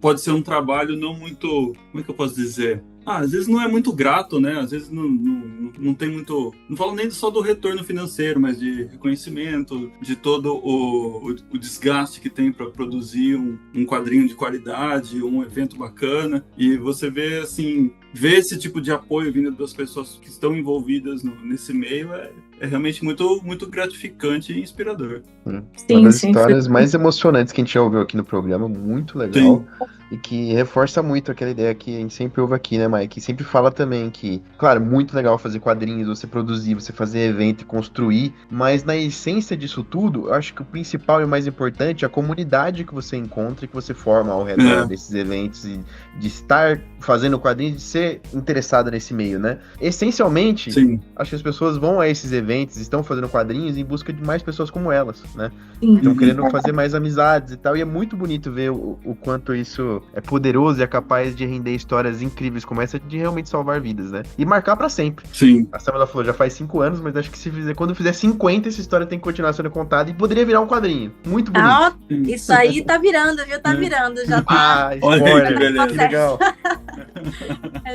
Speaker 2: pode ser um trabalho não muito, como é que eu posso dizer? Às vezes não é muito grato, né? Às vezes não tem muito... Não falo nem só do retorno financeiro, mas de reconhecimento, de todo o desgaste que tem para produzir um quadrinho de qualidade, um evento bacana. E você vê, assim, esse tipo de apoio vindo das pessoas que estão envolvidas nesse meio é realmente muito, muito gratificante e inspirador.
Speaker 1: Uma das histórias mais emocionantes que a gente já ouviu aqui no programa, muito legal. Sim. E que reforça muito aquela ideia que a gente sempre ouve aqui, né, Mike? Sempre fala também que, claro, muito legal fazer quadrinhos, você produzir, você fazer evento e construir, mas na essência disso tudo, eu acho que o principal e o mais importante é a comunidade que você encontra e que você forma ao redor desses eventos, e de estar fazendo quadrinhos, de ser interessado nesse meio, né? Essencialmente, sim, acho que as pessoas vão a esses eventos, estão fazendo quadrinhos em busca de mais pessoas como elas, né? Estão querendo fazer mais amizades e tal, e é muito bonito ver o quanto isso é poderoso e é capaz de render histórias incríveis como essa, de realmente salvar vidas, né? E marcar pra sempre.
Speaker 2: Sim.
Speaker 1: A Samela falou, já faz 5 anos, mas acho que quando fizer 50, essa história tem que continuar sendo contada e poderia virar um quadrinho. Muito bonito.
Speaker 3: Isso aí tá virando, viu? Tá virando. Já tá.
Speaker 1: Spoiler, beleza. Que legal.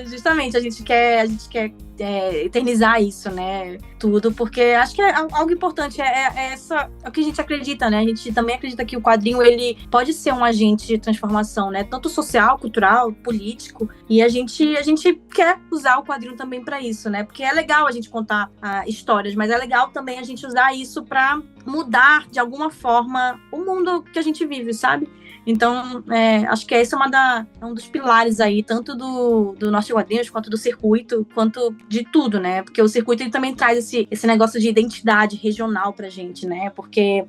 Speaker 3: Justamente, a gente quer eternizar isso, né? Tudo, porque acho que é algo importante, é o que a gente acredita, né? A gente também acredita que o quadrinho, ele pode ser um agente de transformação, né? Tanto social, cultural, político, e a gente quer usar o quadrinho também para isso, né? Porque é legal a gente contar histórias, mas é legal também a gente usar isso para mudar, de alguma forma, o mundo que a gente vive, sabe? Então, acho que esse é um dos pilares aí, tanto do Norte de Quadrinhos, quanto do circuito, quanto de tudo, né? Porque o circuito ele também traz esse negócio de identidade regional pra gente, né? Porque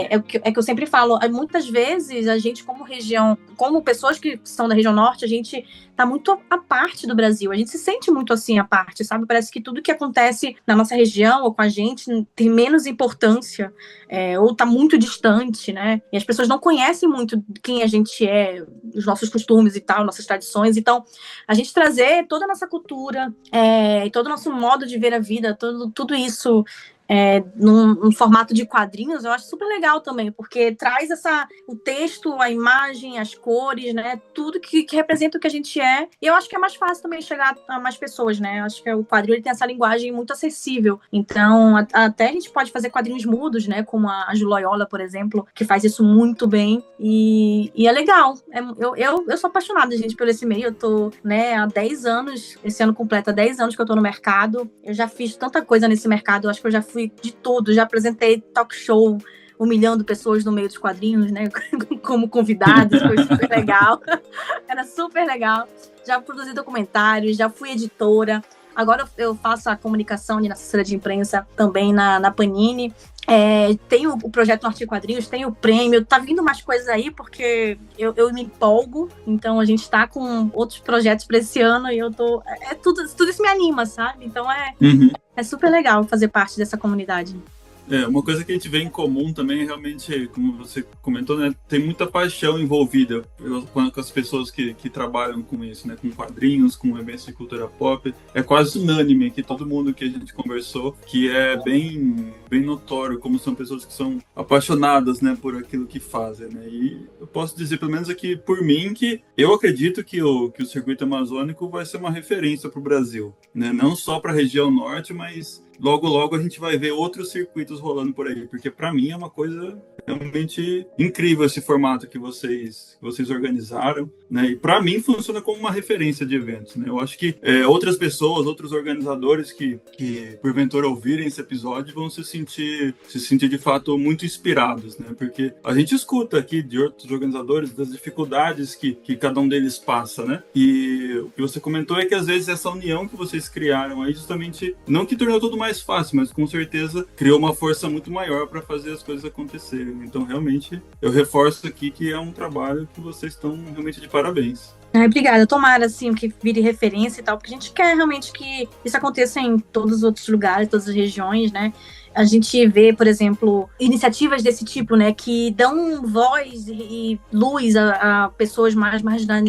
Speaker 3: é o que eu sempre falo, muitas vezes a gente, como região, como pessoas que são da região norte, a gente tá muito à parte do Brasil, a gente se sente muito assim à parte, sabe? Parece que tudo que acontece na nossa região ou com a gente tem menos importância, ou tá muito distante, né? E as pessoas não conhecem muito quem a gente é, os nossos costumes e tal, nossas tradições. Então, a gente trazer toda a nossa cultura, todo o nosso modo de ver a vida, tudo isso num formato de quadrinhos, eu acho super legal também, porque traz o texto, a imagem, as cores, né? Tudo que representa o que a gente é. E eu acho que é mais fácil também chegar a mais pessoas, né? Eu acho que o quadrinho ele tem essa linguagem muito acessível. Então, até a gente pode fazer quadrinhos mudos, né? Como a Ju Loyola, por exemplo, que faz isso muito bem. E é legal. Eu sou apaixonada, gente, por esse meio. Eu tô, né, há 10 anos, esse ano completa 10 anos que eu tô no mercado. Eu já fiz tanta coisa nesse mercado, eu acho que eu já fui de tudo, já apresentei talk show humilhando pessoas no meio dos quadrinhos, né, como convidados, foi super legal, era super legal, já produzi documentários, já fui editora, agora eu faço a comunicação na assessoria de imprensa também na Panini. Tem o projeto Norte de Quadrinhos, tem o prêmio, tá vindo mais coisas aí, porque eu me empolgo, então a gente tá com outros projetos para esse ano e eu tô. Tudo isso me anima, sabe? Então é super legal fazer parte dessa comunidade.
Speaker 2: Uma coisa que a gente vê em comum também, realmente, como você comentou, né, tem muita paixão envolvida com as pessoas que trabalham com isso, né, com quadrinhos, com eventos de cultura pop. É quase unânime que todo mundo que a gente conversou, que é bem notório como são pessoas que são apaixonadas, né, por aquilo que fazem, né. E eu posso dizer, pelo menos aqui por mim, que eu acredito que o circuito amazônico vai ser uma referência para o Brasil, né, não só para a região norte, mas logo a gente vai ver outros circuitos rolando por aí, porque para mim é uma coisa realmente incrível esse formato que vocês organizaram, né? E para mim funciona como uma referência de eventos, né? Eu acho que outras pessoas, outros organizadores que porventura ouvirem esse episódio vão se sentir de fato muito inspirados, né? Porque a gente escuta aqui de outros organizadores das dificuldades que cada um deles passa, né? E o que você comentou é que às vezes essa união que vocês criaram aí justamente não que tornou tudo mais fácil, mas com certeza criou uma força muito maior para fazer as coisas acontecerem. Então, realmente, eu reforço aqui que é um trabalho que vocês estão realmente de parabéns.
Speaker 3: Obrigada. Tomara, assim, que vire referência e tal, porque a gente quer realmente que isso aconteça em todos os outros lugares, todas as regiões, né? A gente vê, por exemplo, iniciativas desse tipo, né, que dão voz e luz a pessoas mais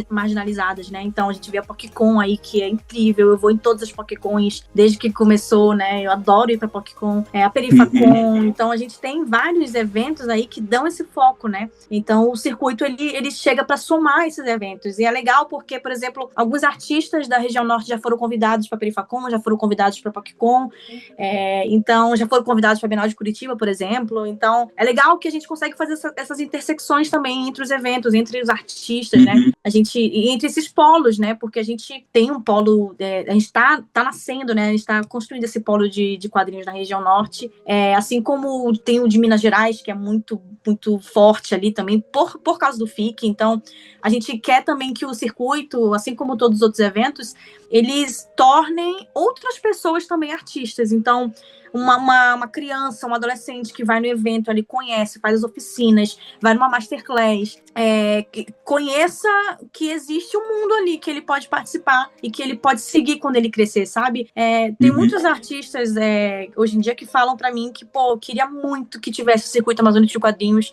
Speaker 3: marginalizadas, né? Então, a gente vê a PocCon aí, que é incrível. Eu vou em todas as PocCons desde que começou, né? Eu adoro ir pra PocCon, a Perifacon. Então, a gente tem vários eventos aí que dão esse foco, né? Então, o circuito, ele chega para somar esses eventos. E é legal porque, por exemplo, alguns artistas da região norte já foram convidados para Perifacon, já foram convidados para PocCon. Então, já foram convidados para a Bienal de Curitiba, por exemplo. Então, é legal que a gente consegue fazer essas intersecções também entre os eventos, entre os artistas, né? E entre esses polos, né? Porque a gente tem um polo, a gente tá nascendo, né? A gente tá construindo esse polo de quadrinhos na região norte, assim como tem o de Minas Gerais, que é muito, muito forte ali também, por causa do FIC. Então, a gente quer também que o circuito, assim como todos os outros eventos, eles tornem outras pessoas também artistas. Então, uma criança, um adolescente que vai no evento ali, conhece, faz as oficinas, vai numa masterclass, conheça que existe um mundo ali que ele pode participar e que ele pode seguir quando ele crescer, sabe? Tem muitos artistas hoje em dia que falam pra mim que, queria muito que tivesse o Circuito Amazônico de Quadrinhos.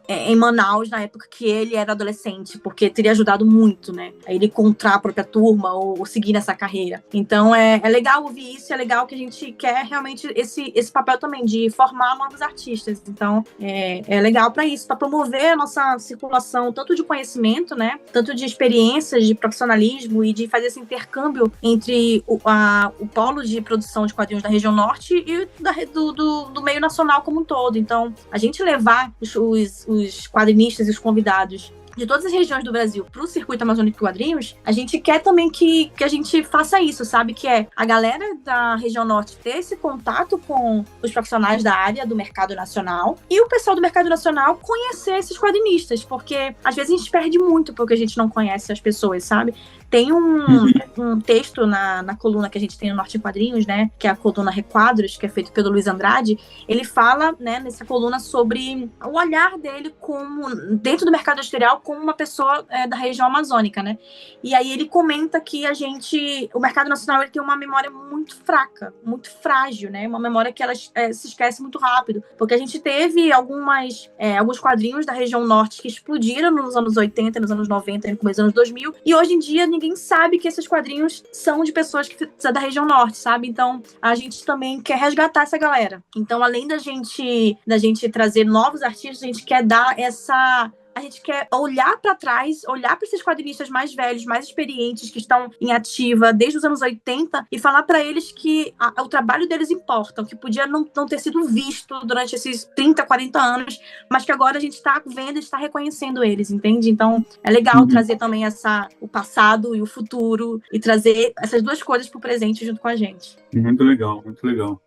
Speaker 3: em Manaus na época que ele era adolescente, porque teria ajudado muito, né? A ele encontrar a própria turma ou seguir nessa carreira. Então é legal ouvir isso, é legal que a gente quer realmente esse papel também de formar novos artistas. Então é legal para isso, para promover a nossa circulação tanto de conhecimento, né? Tanto de experiências, de profissionalismo e de fazer esse intercâmbio entre o polo de produção de quadrinhos da região norte e do meio nacional como um todo. Então, a gente levar os quadrinistas e os convidados de todas as regiões do Brasil para o Circuito Amazônico de Quadrinhos, a gente quer também que a gente faça isso, sabe? Que é a galera da região norte ter esse contato com os profissionais da área do mercado nacional e o pessoal do mercado nacional conhecer esses quadrinistas, porque às vezes a gente perde muito porque a gente não conhece as pessoas, sabe? Tem um texto na coluna que a gente tem no Norte em Quadrinhos, né? Que é a coluna Requadros, que é feito pelo Luiz Andrade. Ele fala, né, nessa coluna sobre o olhar dele dentro do mercado editorial como uma pessoa da região amazônica, né? E aí ele comenta que o mercado nacional ele tem uma memória muito fraca, muito frágil, né? Uma memória que ela se esquece muito rápido. Porque a gente teve alguns quadrinhos da região norte que explodiram nos anos 80, nos anos 90, no começo dos anos 2000. E hoje em dia ninguém sabe que esses quadrinhos são de pessoas que são da região norte, sabe? Então, a gente também quer resgatar essa galera. Então, além da gente trazer novos artistas, a gente quer dar a gente quer olhar para trás, olhar para esses quadrinistas mais velhos, mais experientes, que estão em ativa desde os anos 80 e falar para eles que o trabalho deles importa, que podia não ter sido visto durante esses 30, 40 anos, mas que agora a gente está vendo e está reconhecendo eles, entende? Então, é legal trazer também o passado e o futuro e trazer essas duas coisas pro presente junto com a gente.
Speaker 2: Muito legal, muito legal.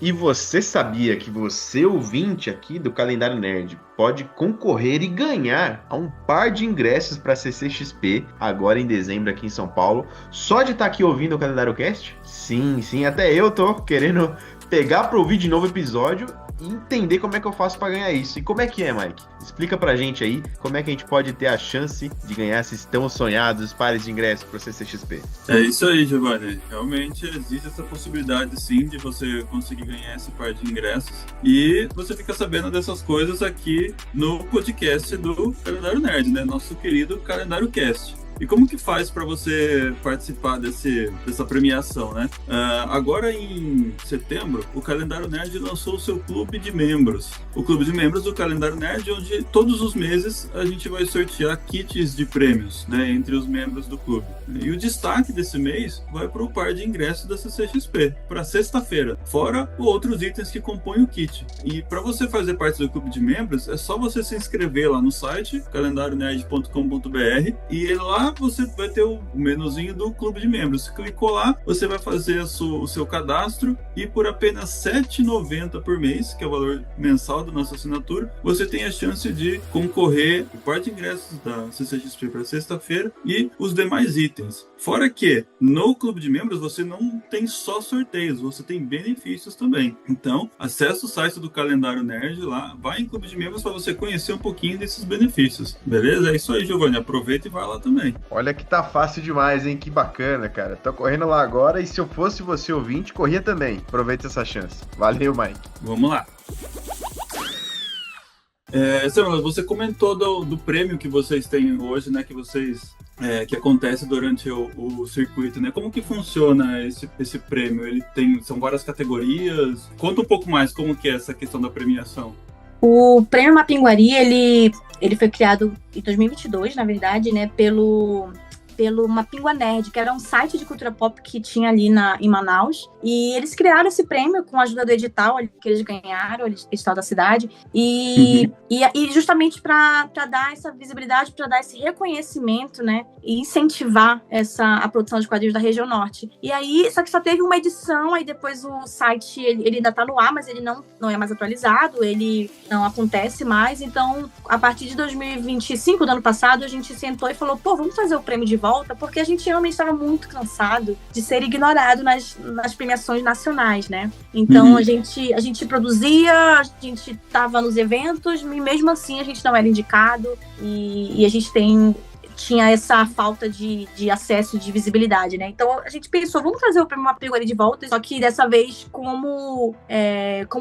Speaker 1: E você sabia que você, ouvinte aqui do Calendário Nerd, pode concorrer e ganhar a um par de ingressos para a CCXP, agora em dezembro aqui em São Paulo, só de estar aqui ouvindo o Calendário Cast? Sim, até eu tô querendo pegar para ouvir de novo o episódio e entender como é que eu faço para ganhar isso. E como é que é, Mike? Explica pra gente aí como é que a gente pode ter a chance de ganhar esses tão sonhados pares de ingressos pro CCXP.
Speaker 2: É isso aí, Giovanni. Realmente existe essa possibilidade, sim, de você conseguir ganhar esse par de ingressos. E você fica sabendo dessas coisas aqui no podcast do Calendário Nerd, né? Nosso querido Calendário Cast. E como que faz para você participar dessa premiação, né? Agora em setembro, o Calendário Nerd lançou o seu clube de membros. O clube de membros do Calendário Nerd, onde todos os meses a gente vai sortear kits de prêmios, né? Entre os membros do clube. E o destaque desse mês vai para o par de ingressos da CCXP, para sexta-feira, fora outros itens que compõem o kit. E para você fazer parte do clube de membros, é só você se inscrever lá no site, calendarianerd.com.br, e lá você vai ter o menuzinho do clube de membros. Se clicou lá, você vai fazer o seu cadastro e por apenas R$ 7,90 por mês, que é o valor mensal da nossa assinatura, você tem a chance de concorrer o par de ingressos da CCXP para sexta-feira e os demais itens. Fora que no clube de membros você não tem só sorteios, você tem benefícios também. Então, acesse o site do Calendário Nerd lá, vai em clube de membros para você conhecer um pouquinho desses benefícios. Beleza? É isso aí, Giovanni. Aproveita e vai lá também.
Speaker 1: Olha que tá fácil demais, hein? Que bacana, cara. Tô correndo lá agora e se eu fosse você ouvinte, corria também. Aproveita essa chance. Valeu, Mike.
Speaker 2: Vamos lá. Samuel, você comentou do prêmio que vocês têm hoje, né? Que acontece durante o circuito, né? Como que funciona esse prêmio? São várias categorias? Conta um pouco mais como que é essa questão da premiação.
Speaker 3: O Prêmio Mapinguari, ele foi criado em 2022, na verdade, né, pelo Mapingua Nerd, que era um site de cultura pop que tinha ali em Manaus. E eles criaram esse prêmio com a ajuda do edital que eles ganharam, o edital da cidade. E justamente para dar essa visibilidade, para dar esse reconhecimento, né? E incentivar a produção de quadrinhos da região norte. E aí, só que só teve uma edição, aí depois o site, ele ainda tá no ar, mas ele não é mais atualizado, ele não acontece mais. Então, a partir de 2025, do ano passado, a gente sentou e falou, vamos fazer o prêmio de volta, porque a gente realmente estava muito cansado de ser ignorado nas premiações nacionais, né? Então, a gente produzia, a gente estava nos eventos, e mesmo assim a gente não era indicado, e a gente tem tinha essa falta de acesso, de visibilidade, né? Então a gente pensou, vamos trazer o Prêmio Mapinguari de volta, só que dessa vez como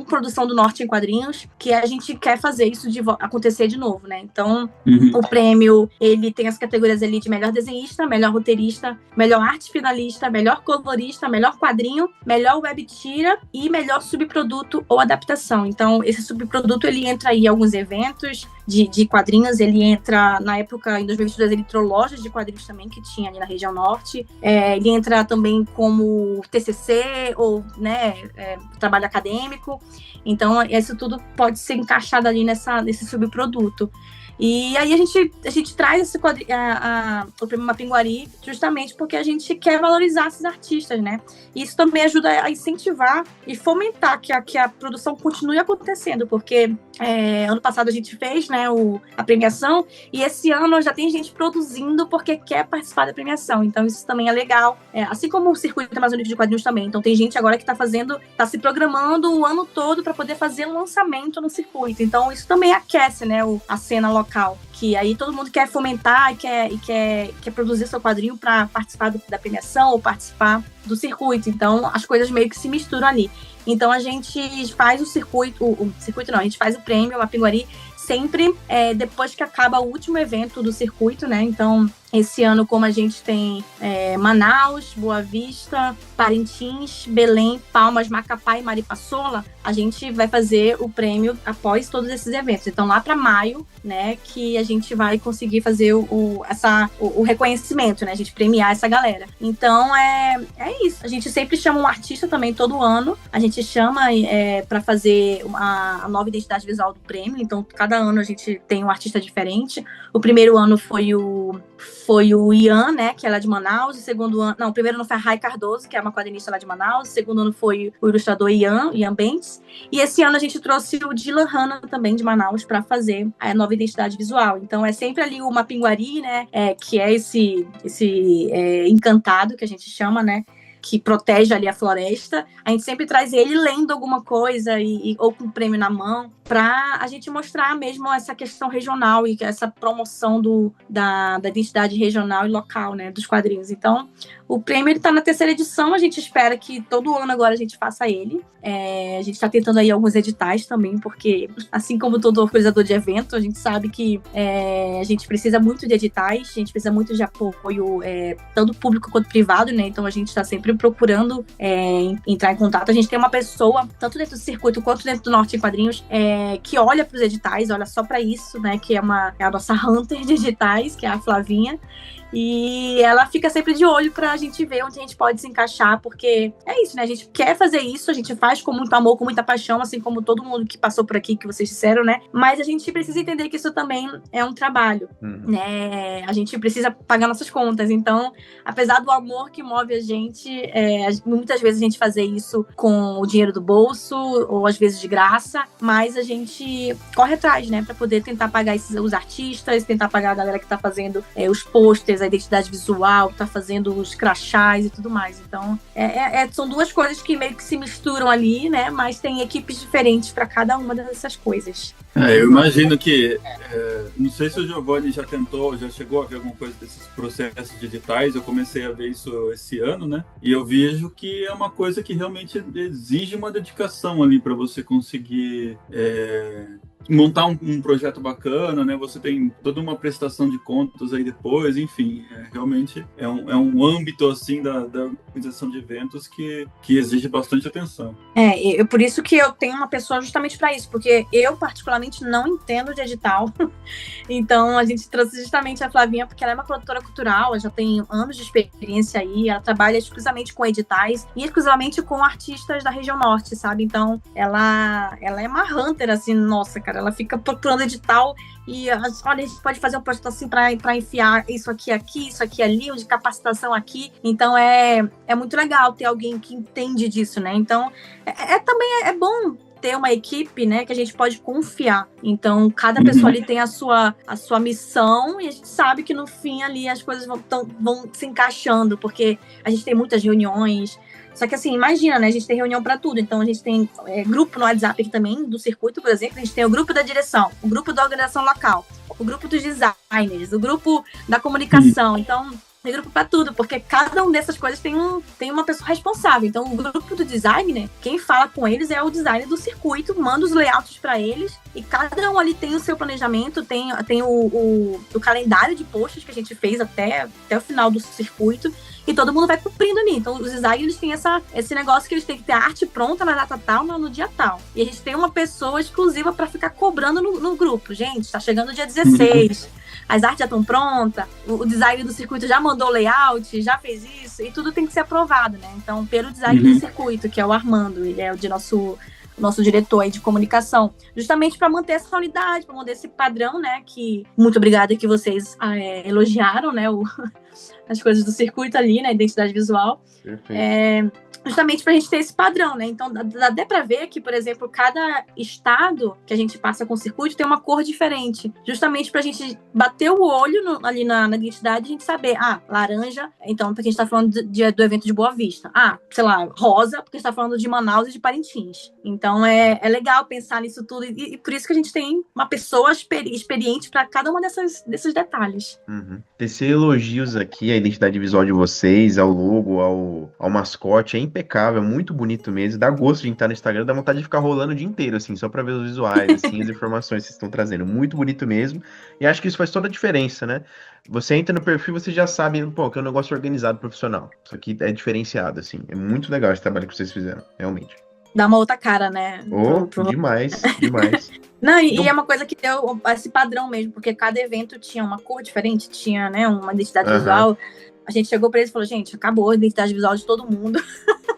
Speaker 3: produção do Norte em Quadrinhos, que a gente quer fazer isso acontecer de novo, né? Então o prêmio, ele tem as categorias ali de melhor desenhista, melhor roteirista, melhor arte finalista, melhor colorista, melhor quadrinho, melhor web tira e melhor subproduto ou adaptação. Então esse subproduto, ele entra aí em alguns eventos de quadrinhos, ele entra, na época, em 2022, ele entrou lojas de quadrinhos também, que tinha ali na região norte, ele entra também como TCC, ou, né, trabalho acadêmico, então isso tudo pode ser encaixado ali nesse subproduto. E aí a gente traz o Prêmio Mapinguari justamente porque a gente quer valorizar esses artistas, né? E isso também ajuda a incentivar e fomentar que a produção continue acontecendo, porque ano passado a gente fez, né, a premiação, e esse ano já tem gente produzindo porque quer participar da premiação, então isso também é legal, assim como o Circuito Amazônico de Quadrinhos também. Então tem gente agora que tá se programando o ano todo para poder fazer um lançamento no circuito, então isso também aquece, né, a cena local, que aí todo mundo quer fomentar e quer produzir seu quadrinho para participar da premiação ou participar do circuito. Então as coisas meio que se misturam ali. Então a gente faz a gente faz o prêmio Mapinguari sempre depois que acaba o último evento do circuito, né? Então esse ano, como a gente tem Manaus, Boa Vista, Parintins, Belém, Palmas, Macapá e Maripasola, a gente vai fazer o prêmio após todos esses eventos. Então, lá para maio, né, que a gente vai conseguir fazer o reconhecimento, né, a gente premiar essa galera. Então, é isso. A gente sempre chama um artista também todo ano. A gente chama para fazer a nova identidade visual do prêmio. Então, cada ano a gente tem um artista diferente. O primeiro ano foi o Ian, né, que é lá de Manaus. O primeiro ano foi a Rai Cardoso, que é uma quadrinista lá de Manaus. O segundo ano foi o ilustrador Ian Bentes. E esse ano a gente trouxe o Dylan Hanna, também de Manaus, para fazer a nova identidade visual. Então é sempre ali o Mapinguari, né, que é esse encantado que a gente chama, né, que protege ali a floresta. A gente sempre traz ele lendo alguma coisa ou com o prêmio na mão, para a gente mostrar mesmo essa questão regional e essa promoção da identidade regional e local, né, dos quadrinhos. Então, o prêmio está na 3ª edição, a gente espera que todo ano agora a gente faça ele. A gente está tentando aí alguns editais também, porque assim como todo organizador de evento, a gente sabe que a gente precisa muito de editais, a gente precisa muito de apoio, tanto público quanto privado, né? Então a gente está sempre procurando entrar em contato. A gente tem uma pessoa, tanto dentro do circuito quanto dentro do Norte em Quadrinhos, que olha para os editais, olha só para isso, né? Que é a nossa hunter de editais, que é a Flavinha. E ela fica sempre de olho pra gente ver onde a gente pode se encaixar, porque é isso, né? A gente quer fazer isso, a gente faz com muito amor, com muita paixão, assim como todo mundo que passou por aqui, que vocês disseram, né? Mas a gente precisa entender que isso também é um trabalho, né? A gente precisa pagar nossas contas. Então, apesar do amor que move a gente, muitas vezes a gente fazer isso com o dinheiro do bolso, ou às vezes de graça, mas a gente corre atrás, né? Pra poder tentar pagar os artistas, tentar pagar a galera que tá fazendo os posters, a identidade visual, tá fazendo os crachás e tudo mais. Então, são duas coisas que meio que se misturam ali, né? Mas tem equipes diferentes para cada uma dessas coisas.
Speaker 2: Eu imagino que, não sei se o Giovanni já chegou a ver alguma coisa desses processos de editais. Eu comecei a ver isso esse ano, né? E eu vejo que é uma coisa que realmente exige uma dedicação ali para você conseguir montar um projeto bacana, né? Você tem toda uma prestação de contas aí depois, enfim, realmente é um âmbito assim da organização de eventos que exige bastante atenção.
Speaker 3: Por isso que eu tenho uma pessoa justamente para isso, porque eu particularmente não entendo de edital. Então a gente trouxe justamente a Flavinha, porque ela é uma produtora cultural, ela já tem anos de experiência aí, ela trabalha exclusivamente com editais e exclusivamente com artistas da região norte, sabe? Então ela é uma hunter, assim, nossa, cara, ela fica procurando edital e, olha, a gente pode fazer um projeto assim para enfiar isso aqui, isso aqui ali, de capacitação aqui. Então é muito legal ter alguém que entende disso, né? Então também é bom ter uma equipe, né, que a gente pode confiar. Então, cada pessoa ali tem a sua missão, e a gente sabe que no fim ali as coisas vão se encaixando, porque a gente tem muitas reuniões. Só que assim, imagina, né? A gente tem reunião para tudo. Então a gente tem grupo no WhatsApp aqui também, do circuito, por exemplo. A gente tem o grupo da direção, o grupo da organização local. o grupo dos designers, o grupo da comunicação. Então, tem grupo para tudo, porque cada uma dessas coisas tem uma pessoa responsável. Então, o grupo do designer, quem fala com eles é o designer do circuito, manda os layouts para eles, e cada um ali tem o seu planejamento, tem o calendário de posts que a gente fez até o final do circuito, e todo mundo vai cumprindo ali. Então, os designers têm esse negócio que eles têm que ter a arte pronta na data tal, no dia tal. E a gente tem uma pessoa exclusiva para ficar cobrando no grupo. Gente, tá chegando o dia 16, as artes já estão prontas, o designer do circuito já mandou o layout, já fez isso, e tudo tem que ser aprovado, né? Então, pelo designer do circuito, que é o Armando, ele é o de nosso diretor aí de comunicação, justamente para manter essa unidade, para manter esse padrão, né? Que muito obrigada que vocês elogiaram, né? As coisas do circuito ali, né? Identidade visual.
Speaker 1: Perfeito.
Speaker 3: Justamente para a gente ter esse padrão, né? Então, dá até para ver que, por exemplo, cada estado que a gente passa com o circuito tem uma cor diferente. Justamente para a gente bater o olho ali na identidade e a gente saber, laranja, então, porque a gente está falando do evento de Boa Vista. Sei lá, rosa, porque a gente está falando de Manaus e de Parintins. Então, é legal pensar nisso tudo. E por isso que a gente tem uma pessoa experiente para cada uma desses detalhes.
Speaker 1: Tecer elogios aqui à identidade visual de vocês, ao logo, ao mascote, é impecável, muito bonito mesmo, dá gosto de entrar no Instagram, dá vontade de ficar rolando o dia inteiro, assim, só pra ver os visuais, assim, as informações que vocês estão trazendo, muito bonito mesmo, e acho que isso faz toda a diferença, né? Você entra no perfil, você já sabe, que é um negócio organizado, profissional, isso aqui é diferenciado, assim, é muito legal esse trabalho que vocês fizeram, realmente.
Speaker 3: Dá uma outra cara, né?
Speaker 1: Demais, demais.
Speaker 3: Não, e é uma coisa que deu esse padrão mesmo, porque cada evento tinha uma cor diferente, tinha, né, uma identidade visual. A gente chegou pra eles e falou, gente, acabou a identidade visual de todo mundo.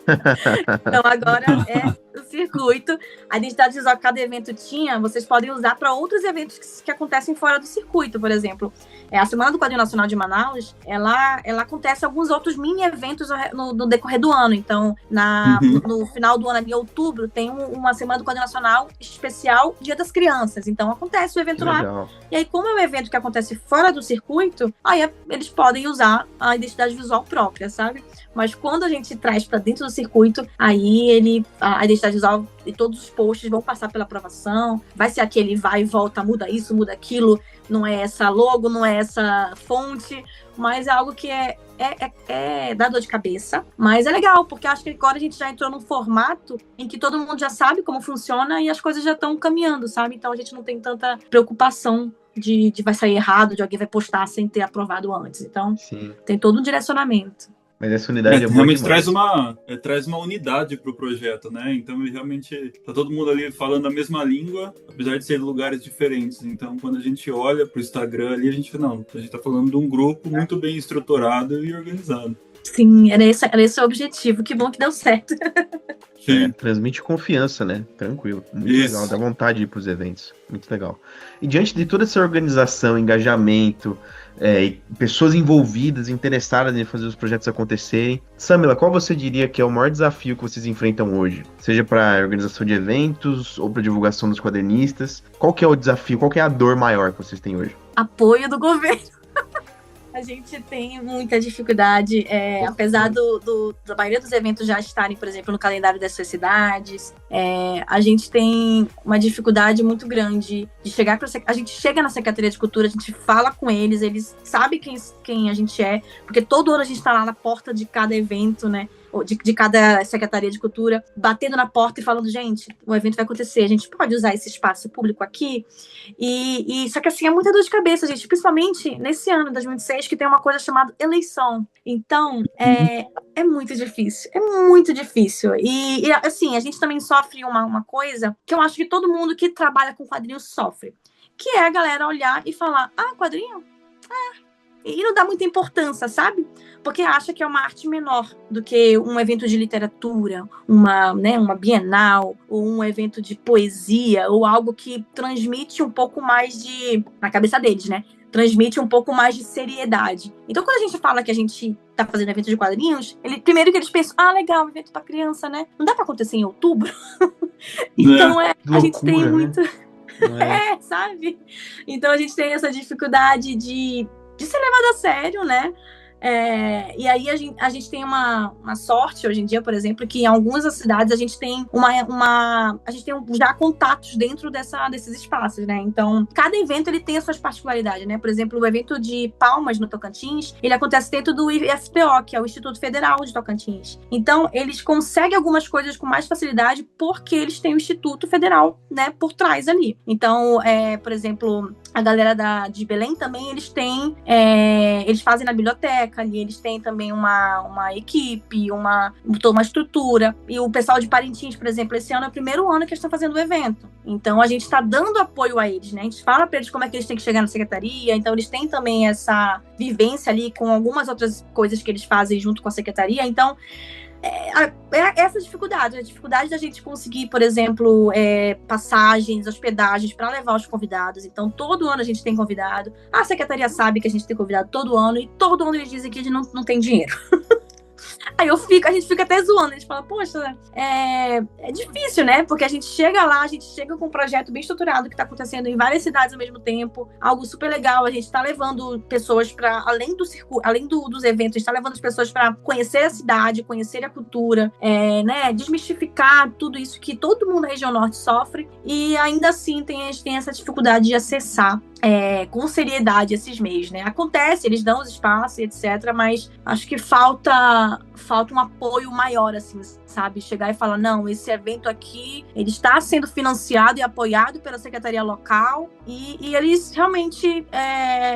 Speaker 3: Então agora é o circuito. A identidade visual que cada evento tinha, vocês podem usar para outros eventos que acontecem fora do circuito, por exemplo. A Semana do Quadrinho Nacional de Manaus, ela acontece alguns outros mini eventos no decorrer do ano. Então, no final do ano, em outubro, tem uma Semana do Quadrinho Nacional especial Dia das Crianças. Então, acontece o evento lá. E aí, como é um evento que acontece fora do circuito, aí eles podem usar a identidade visual própria, sabe? Mas quando a gente traz para dentro do circuito, aí a identidade visual e todos os posts vão passar pela aprovação, vai ser aquele vai e volta, muda isso, muda aquilo, não é essa logo, não é essa fonte, mas é algo que dá dor de cabeça, mas é legal, porque acho que agora a gente já entrou num formato em que todo mundo já sabe como funciona e as coisas já estão caminhando, sabe? Então a gente não tem tanta preocupação de vai sair errado, de alguém vai postar sem ter aprovado antes. Então, tem todo um direcionamento.
Speaker 1: Mas essa unidade
Speaker 2: realmente traz uma unidade para o projeto, né? Então, realmente, tá todo mundo ali falando a mesma língua, apesar de ser lugares diferentes. Então, quando a gente olha pro Instagram ali, a gente tá falando de um grupo muito bem estruturado e organizado.
Speaker 3: Sim, era esse o objetivo. Que bom que deu certo.
Speaker 1: Transmite confiança, né? Tranquilo. Muito legal, dá vontade de ir pros eventos. Muito legal. E diante de toda essa organização, engajamento, pessoas envolvidas, interessadas em fazer os projetos acontecerem, Samila, qual você diria que é o maior desafio que vocês enfrentam hoje? Seja para organização de eventos ou para divulgação dos quadrinistas? Qual que é o desafio, qual que é a dor maior que vocês têm hoje?
Speaker 3: Apoio do governo. A gente tem muita dificuldade, apesar da maioria dos eventos já estarem, por exemplo, no calendário das suas cidades, a gente tem uma dificuldade muito grande de chegar a gente chega na Secretaria de Cultura, a gente fala com eles sabem quem a gente é, porque todo ano a gente está lá na porta de cada evento, né? De cada Secretaria de Cultura, batendo na porta e falando, gente, o evento vai acontecer, a gente pode usar esse espaço público aqui, e só que assim, é muita dor de cabeça, gente, principalmente nesse ano, 2026, que tem uma coisa chamada eleição, então, é muito difícil, e assim, a gente também sofre uma coisa que eu acho que todo mundo que trabalha com quadrinhos sofre, que é a galera olhar e falar, quadrinho? E não dá muita importância, sabe? Porque acha que é uma arte menor do que um evento de literatura, uma bienal, ou um evento de poesia, ou algo que transmite um pouco mais na cabeça deles, né? Transmite um pouco mais de seriedade. Então, quando a gente fala que a gente tá fazendo evento de quadrinhos, primeiro que eles pensam, legal, evento pra criança, né? Não dá pra acontecer em outubro? Então, a gente tem muito... sabe? Então, a gente tem essa dificuldade de ser levado a sério, né? E aí a gente tem uma sorte hoje em dia, por exemplo, que em algumas das cidades a gente tem já contatos dentro desses espaços, né? Então, cada evento ele tem as suas particularidades, né? Por exemplo, o evento de Palmas no Tocantins, ele acontece dentro do IFPO, que é o Instituto Federal de Tocantins. Então, eles conseguem algumas coisas com mais facilidade porque eles têm o Instituto Federal, né, por trás ali. Então, por exemplo, a galera de Belém também, eles fazem na biblioteca ali, eles têm também uma equipe, toda uma estrutura. E o pessoal de Parintins, por exemplo, esse ano é o primeiro ano que eles estão fazendo o evento. Então, a gente está dando apoio a eles, né? A gente fala para eles como é que eles têm que chegar na secretaria. Então, eles têm também essa vivência ali com algumas outras coisas que eles fazem junto com a secretaria. Então, essa dificuldade, a dificuldade da gente conseguir, por exemplo, passagens, hospedagens para levar os convidados. Então, todo ano a gente tem convidado. A secretaria sabe que a gente tem convidado todo ano, e todo ano eles dizem que a gente não tem dinheiro. Aí a gente fica até zoando, a gente fala, poxa, é difícil, né? Porque a gente chega lá, a gente chega com um projeto bem estruturado que tá acontecendo em várias cidades ao mesmo tempo, algo super legal, a gente tá levando pessoas para além dos eventos, a gente tá levando as pessoas para conhecer a cidade, conhecer a cultura, né? Desmistificar tudo isso que todo mundo na região norte sofre, e ainda assim tem essa dificuldade de acessar com seriedade esses meios, né? Acontece, eles dão os espaços, etc., mas acho que falta um apoio maior, assim, sabe? Chegar e falar, não, esse evento aqui, ele está sendo financiado e apoiado pela secretaria local, e eles realmente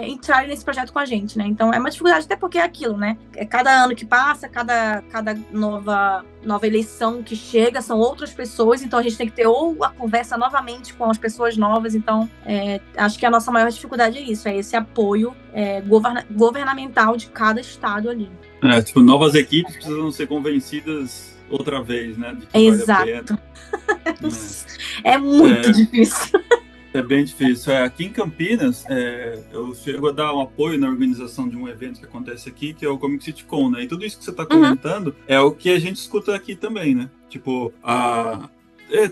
Speaker 3: entrarem nesse projeto com a gente, né? Então é uma dificuldade, até porque é aquilo, né? Cada ano que passa, cada nova eleição que chega, são outras pessoas, então a gente tem que ter ou a conversa novamente com as pessoas novas. Então acho que a nossa maior dificuldade é isso, é esse apoio governamental de cada estado ali.
Speaker 2: Novas equipes precisam ser convencidas outra vez, né? De que
Speaker 3: exato.
Speaker 2: vale a pena.
Speaker 3: É muito difícil.
Speaker 2: É bem difícil. Aqui em Campinas, eu chego a dar um apoio na organização de um evento que acontece aqui, que é o Comic City Con, né? E tudo isso que você está comentando é o que a gente escuta aqui também, né? Tipo,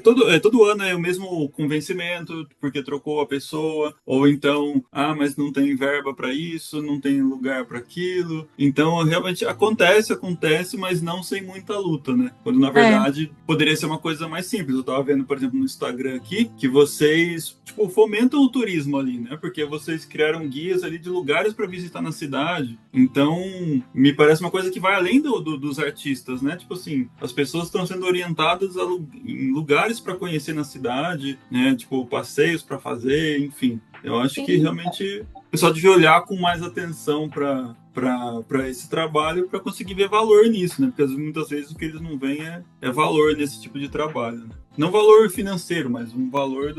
Speaker 2: todo ano é o mesmo convencimento, porque trocou a pessoa, ou então, mas não tem verba para isso, não tem lugar para aquilo. Então, realmente acontece, mas não sem muita luta, né? Quando, na verdade, poderia ser uma coisa mais simples. Eu tava vendo, por exemplo, no Instagram aqui, que vocês, fomentam o turismo ali, né? Porque vocês criaram guias ali de lugares para visitar na cidade. Então, me parece uma coisa que vai além dos artistas, né? Tipo assim, as pessoas estão sendo orientadas em lugares para conhecer na cidade, né? Passeios para fazer, enfim. Eu acho que realmente o pessoal devia olhar com mais atenção para esse trabalho, para conseguir ver valor nisso, né? Porque muitas vezes o que eles não veem é valor nesse tipo de trabalho, né? Não valor financeiro, mas um valor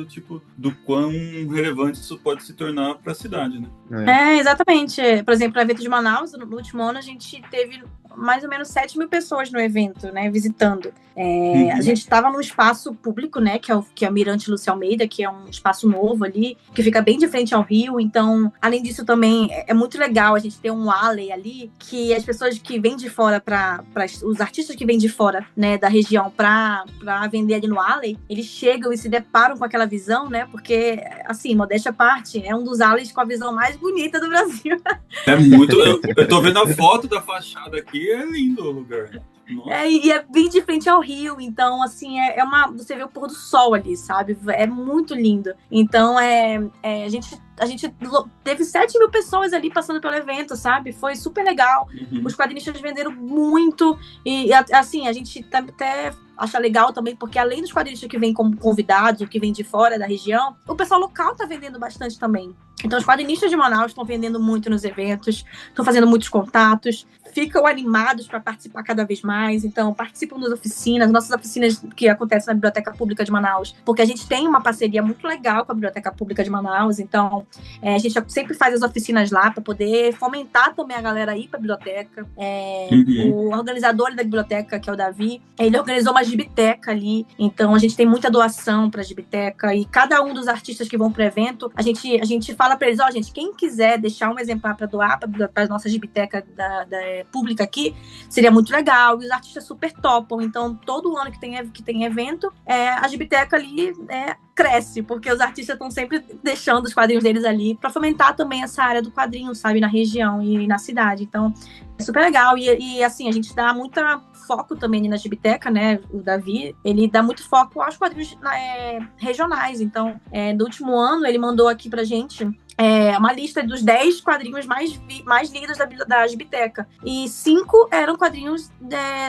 Speaker 2: do quão relevante isso pode se tornar para a cidade, né?
Speaker 3: Exatamente. Por exemplo, o evento de Manaus, no último ano, a gente teve mais ou menos 7 mil pessoas no evento, né, visitando. A gente estava num espaço público, né, que é o Mirante Lúcia Almeida, que é um espaço novo ali, que fica bem de frente ao rio. Então, além disso, também é muito legal a gente ter um alley ali, que as pessoas que vêm de fora, os artistas que vêm de fora, né, da região para vender ali no alley, eles chegam e se deparam com aquela visão, né, porque, assim, modéstia à parte, é um dos alleys com a visão mais bonita do Brasil.
Speaker 2: É muito... Eu tô vendo a foto da fachada aqui, é lindo o lugar.
Speaker 3: E é bem de frente ao rio, então, assim, você vê o pôr do sol ali, sabe? É muito lindo. Então, a gente teve 7 mil pessoas ali passando pelo evento, sabe? Foi super legal. Os quadrinistas venderam muito. E, assim, a gente até acha legal também, porque além dos quadrinistas que vêm como convidados, ou que vêm de fora da região, o pessoal local tá vendendo bastante também. Então, os quadrinistas de Manaus estão vendendo muito nos eventos, estão fazendo muitos contatos, ficam animados para participar cada vez mais. Então, participam das oficinas, nossas oficinas que acontecem na Biblioteca Pública de Manaus, porque a gente tem uma parceria muito legal com a Biblioteca Pública de Manaus. Então, a gente sempre faz as oficinas lá para poder fomentar também a galera a ir para a biblioteca. O organizador da biblioteca, que é o Davi, ele organizou uma gibiteca ali. Então, a gente tem muita doação para a gibiteca, e cada um dos artistas que vão para o evento, a gente fala para eles, gente, quem quiser deixar um exemplar para doar para a nossa gibiteca pública aqui, seria muito legal. E os artistas super topam. Então, todo ano que tem evento, a gibiteca ali cresce, porque os artistas estão sempre deixando os quadrinhos deles ali para fomentar também essa área do quadrinho, sabe, na região e na cidade. Então, é super legal. E assim, a gente dá muita foco também na Gibiteca, né? O Davi, ele dá muito foco aos quadrinhos regionais. Então, no último ano, ele mandou aqui pra gente uma lista dos 10 quadrinhos mais lidos da Gibiteca. E 5 eram quadrinhos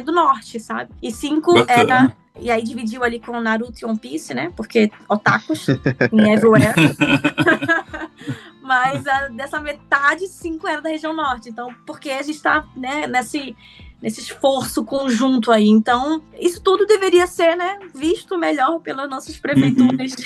Speaker 3: do norte, sabe? E 5 era... E aí dividiu ali com Naruto e One Piece, né? Porque otakus em everywhere. Mas dessa metade, 5 era da região norte. Então, porque a gente tá, né, nesse esforço conjunto aí. Então, isso tudo deveria ser, né, visto melhor pelas nossas prefeituras.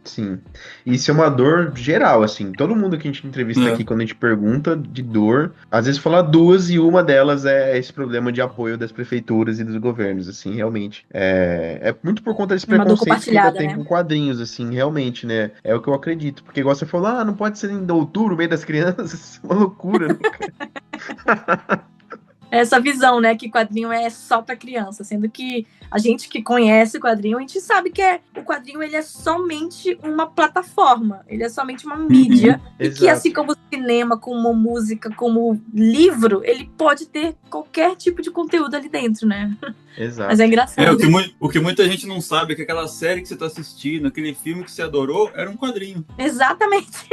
Speaker 1: Sim. Isso é uma dor geral, assim. Todo mundo que a gente entrevista aqui, quando a gente pergunta de dor, às vezes fala duas e uma delas é esse problema de apoio das prefeituras e dos governos, assim, realmente. É muito por conta desse preconceito que ainda tem, né, com quadrinhos, assim, realmente, né? É o que eu acredito. Porque igual você falou, não pode ser em outubro, meio das crianças, isso é uma loucura, né, cara?
Speaker 3: Essa visão, né, que quadrinho é só para criança, sendo que a gente que conhece o quadrinho, a gente sabe que o quadrinho ele é somente uma plataforma, ele é somente uma mídia, e que assim como o cinema, como música, como livro, ele pode ter qualquer tipo de conteúdo ali dentro, né?
Speaker 1: Exato.
Speaker 3: Mas é engraçado.
Speaker 2: O que muita gente não sabe é que aquela série que você tá assistindo, aquele filme que você adorou, era um quadrinho.
Speaker 3: Exatamente.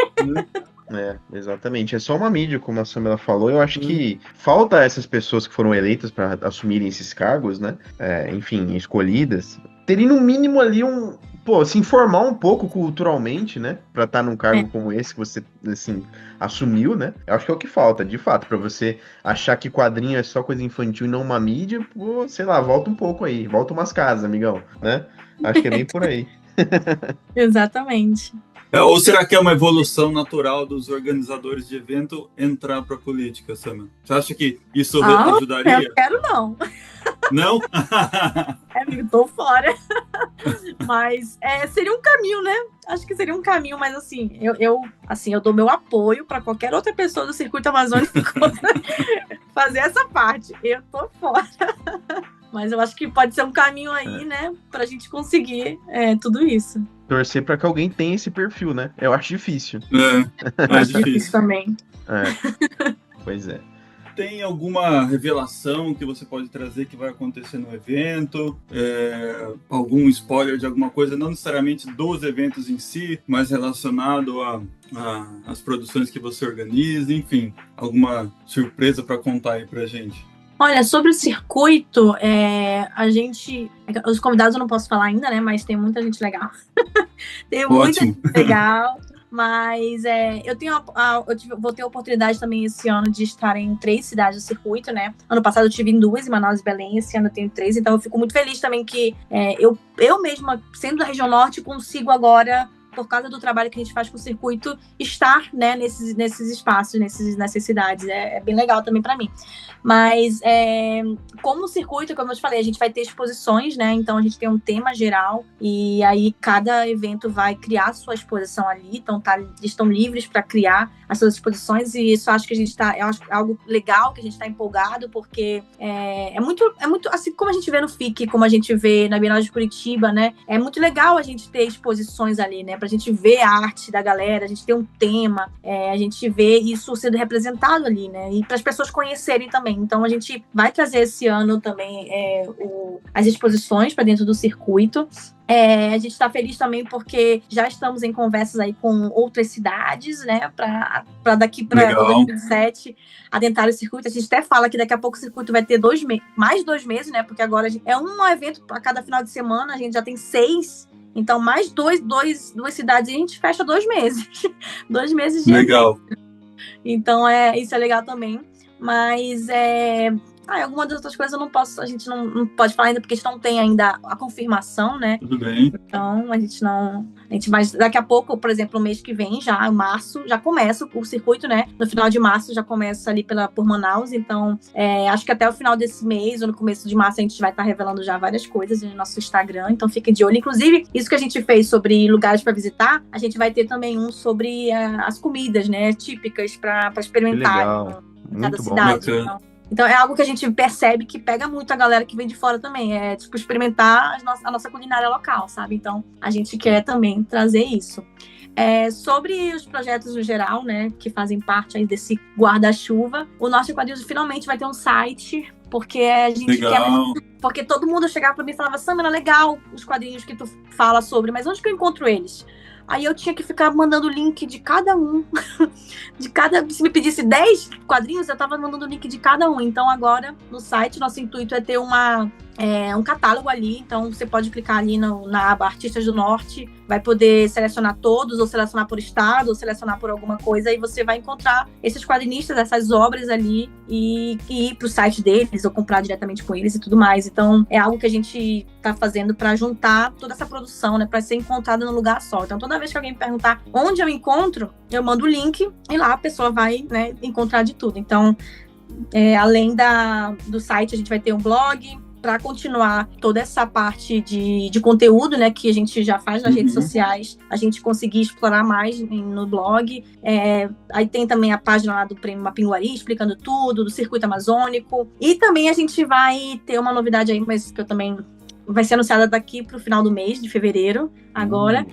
Speaker 1: Exatamente. É só uma mídia, como a Samela falou. Eu acho que falta essas pessoas que foram eleitas para assumirem esses cargos, né? Enfim, escolhidas, terem no mínimo ali se informar um pouco culturalmente, né? Pra estar num cargo como esse que você, assim, assumiu, né? Eu acho que é o que falta, de fato, pra você achar que quadrinho é só coisa infantil e não uma mídia, sei lá, volta um pouco aí, volta umas casas, amigão, né? Acho que é bem por aí.
Speaker 3: Exatamente.
Speaker 2: Ou será que é uma evolução natural dos organizadores de evento entrar para a política, Samela? Você acha que isso ajudaria?
Speaker 3: Eu quero não.
Speaker 2: Não?
Speaker 3: Amigo, tô fora. Mas seria um caminho, né? Acho que seria um caminho, mas assim, eu dou meu apoio para qualquer outra pessoa do circuito amazônico fazer essa parte. Eu tô fora. Mas eu acho que pode ser um caminho aí, né? Pra gente conseguir tudo isso.
Speaker 1: Torcer pra que alguém tenha esse perfil, né? Eu acho difícil.
Speaker 2: É difícil
Speaker 3: também.
Speaker 1: Pois é.
Speaker 2: Tem alguma revelação que você pode trazer que vai acontecer no evento? Algum spoiler de alguma coisa, não necessariamente dos eventos em si, mas relacionado às produções que você organiza, enfim, alguma surpresa para contar aí pra gente?
Speaker 3: Olha, sobre o circuito, os convidados eu não posso falar ainda, né? Mas tem muita gente legal. Tem muita gente legal. Mas vou ter a oportunidade também esse ano de estar em 3 cidades do circuito, né? Ano passado eu tive em 2, em Manaus e Belém, esse ano eu tenho 3, então eu fico muito feliz também que eu mesma, sendo da região norte, consigo agora, por causa do trabalho que a gente faz com o circuito, estar, né, nesses espaços, nessas cidades. É bem legal também para mim. Mas, como o circuito, como eu te falei, a gente vai ter exposições, né? Então, a gente tem um tema geral e aí cada evento vai criar sua exposição ali. Então, eles estão livres para criar as suas exposições e isso acho que eu acho algo legal, que a gente está empolgado, porque é muito, assim como a gente vê no FIC, como a gente vê na Bienal de Curitiba, né? É muito legal a gente ter exposições ali, né? Pra gente ver a arte da galera, a gente ter um tema, a gente ver isso sendo representado ali, né? E para as pessoas conhecerem também. Então, a gente vai trazer esse ano também as exposições para dentro do circuito. A gente está feliz também porque já estamos em conversas aí com outras cidades, né? Para daqui para 2027 adentrar o circuito. A gente até fala que daqui a pouco o circuito vai ter mais 2 meses, né? Porque agora é um evento a cada final de semana, a gente já tem 6. Então, mais 2 cidades, e a gente fecha 2 meses. 2 meses de
Speaker 2: legal.
Speaker 3: Evento. Então, isso é legal também. Mas, algumas das outras coisas a gente não pode falar ainda, porque a gente não tem ainda a confirmação, né?
Speaker 2: Tudo bem.
Speaker 3: Então, mas daqui a pouco, por exemplo, o mês que vem, já em março, já começa o circuito, né? No final de março já começa ali por Manaus, então acho que até o final desse mês, ou no começo de março, a gente vai estar revelando já várias coisas no nosso Instagram, então fiquem de olho. Inclusive, isso que a gente fez sobre lugares para visitar, a gente vai ter também um sobre as comidas, né? Típicas para experimentar.
Speaker 1: Legal.
Speaker 3: Cada
Speaker 1: Muito
Speaker 3: cidade.
Speaker 1: bom.
Speaker 3: Então, Então é algo que a gente percebe que pega muito a galera que vem de fora também. É tipo experimentar a nossa culinária local, sabe? Então a gente quer também trazer isso. Sobre os projetos no geral, né, que fazem parte aí desse guarda-chuva, o Norte Quadrinhos finalmente vai ter um site, porque a gente
Speaker 2: Legal.
Speaker 3: porque todo mundo chegava pra mim e falava, Samira, legal os quadrinhos que tu fala sobre, mas onde que eu encontro eles? Aí eu tinha que ficar mandando o link de cada um. Se me pedisse 10 quadrinhos, eu tava mandando o link de cada um. Então agora, no site, nosso intuito é ter um catálogo ali. Então você pode clicar ali na aba Artistas do Norte, vai poder selecionar todos, ou selecionar por estado, ou selecionar por alguma coisa, e você vai encontrar esses quadrinistas, essas obras ali, e ir pro site deles, ou comprar diretamente com eles e tudo mais. Então é algo que a gente tá fazendo para juntar toda essa produção, né, para ser encontrada num lugar só. Então toda vez que alguém me perguntar onde eu encontro, eu mando o link e lá a pessoa vai, né, encontrar de tudo. Então, além do site, a gente vai ter um blog para continuar toda essa parte de conteúdo, né, que a gente já faz nas redes sociais, a gente conseguir explorar mais no blog. Aí tem também a página lá do Prêmio Mapinguari, explicando tudo, do Circuito Amazônico. E também a gente vai ter uma novidade aí, mas que eu também vai ser anunciada daqui para o final do mês, de fevereiro, agora,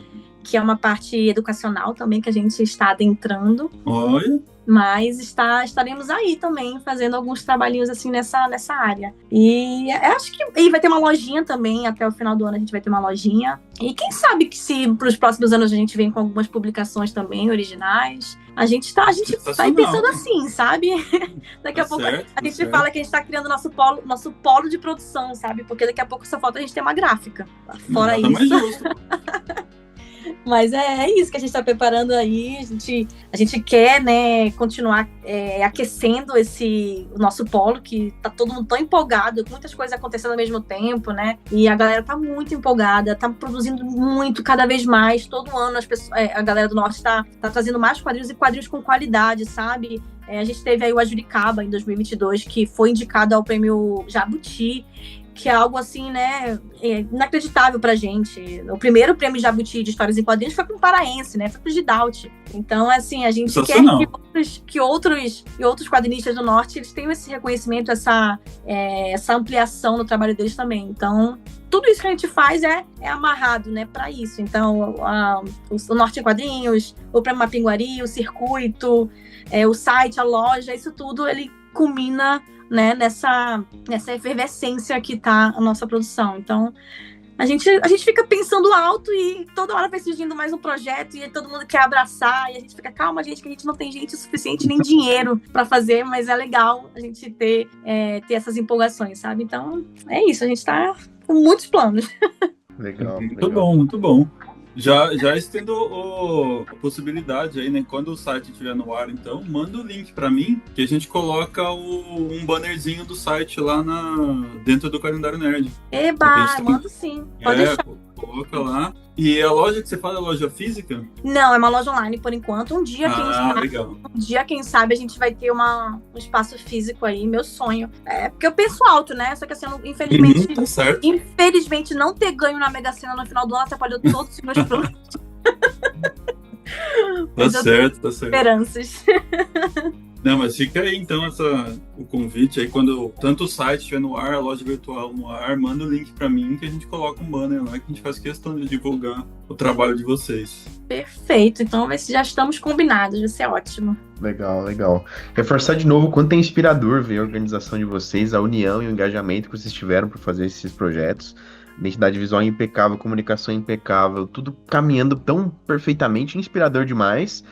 Speaker 3: que é uma parte educacional também que a gente está adentrando.
Speaker 2: Olha.
Speaker 3: Mas estaremos aí também fazendo alguns trabalhinhos assim nessa área. E acho que e vai ter uma lojinha também, até o final do ano a gente vai ter uma lojinha. E quem sabe que se para os próximos anos a gente vem com algumas publicações também originais. A gente vai pensando assim, sabe? Daqui a pouco a gente fala que a gente está criando nosso polo de produção, sabe? Porque daqui a pouco só falta a gente ter uma gráfica. Fora isso.
Speaker 2: Mais justo.
Speaker 3: Mas é isso que a gente está preparando aí. A gente quer, né, continuar aquecendo o nosso polo, que tá todo mundo tão empolgado, muitas coisas acontecendo ao mesmo tempo, né? E a galera tá muito empolgada, tá produzindo muito, cada vez mais. Todo ano a galera do Norte tá trazendo mais quadrinhos e quadrinhos com qualidade, sabe? A gente teve aí o Ajuricaba em 2022, que foi indicado ao prêmio Jabuti, que é algo assim, né, inacreditável pra gente. O primeiro prêmio Jabuti de Histórias em Quadrinhos foi para um paraense, né, foi pro Gidaut. Então, assim, a gente quer que outros quadrinistas do Norte, eles tenham esse reconhecimento, essa ampliação no trabalho deles também. Então, tudo isso que a gente faz é amarrado, né, para isso. Então, o Norte em Quadrinhos, o Prêmio Mapinguari, o circuito, o site, a loja, isso tudo, ele culmina, né, nessa efervescência que tá a nossa produção. Então, a gente fica pensando alto e toda hora vai surgindo mais um projeto e todo mundo quer abraçar e a gente fica, calma, gente, que a gente não tem gente o suficiente nem dinheiro para fazer, mas é legal a gente ter essas empolgações, sabe? Então, é isso, a gente tá com muitos planos.
Speaker 1: Legal.
Speaker 2: Muito bom, muito bom. Já estendo a possibilidade aí, né? Quando o site estiver no ar, então, manda o link para mim, que a gente coloca um bannerzinho do site lá dentro do Calendário Nerd.
Speaker 3: Eba, mando sim. Pode deixar.
Speaker 2: Coloca lá. E a loja que você fala é loja física?
Speaker 3: Não, é uma loja online por enquanto. Um dia, quem sabe, a gente vai ter um espaço físico aí, meu sonho. Porque eu penso alto, né? Só que assim, infelizmente,
Speaker 2: tá certo.
Speaker 3: Infelizmente, não ter ganho na Mega Sena no final do ano atrapalhou todos os meus planos.
Speaker 2: Tá certo.
Speaker 3: Esperanças.
Speaker 2: Não, mas fica aí então o convite aí, quando tanto o site estiver no ar, a loja virtual no ar, manda o link pra mim que a gente coloca um banner lá, que a gente faz questão de divulgar o trabalho de vocês.
Speaker 3: Perfeito, então já estamos combinados, vai ser ótimo.
Speaker 1: Legal. Reforçar de novo o quanto é inspirador ver a organização de vocês, a união e o engajamento que vocês tiveram para fazer esses projetos. Identidade visual impecável, comunicação impecável, tudo caminhando tão perfeitamente, inspirador demais.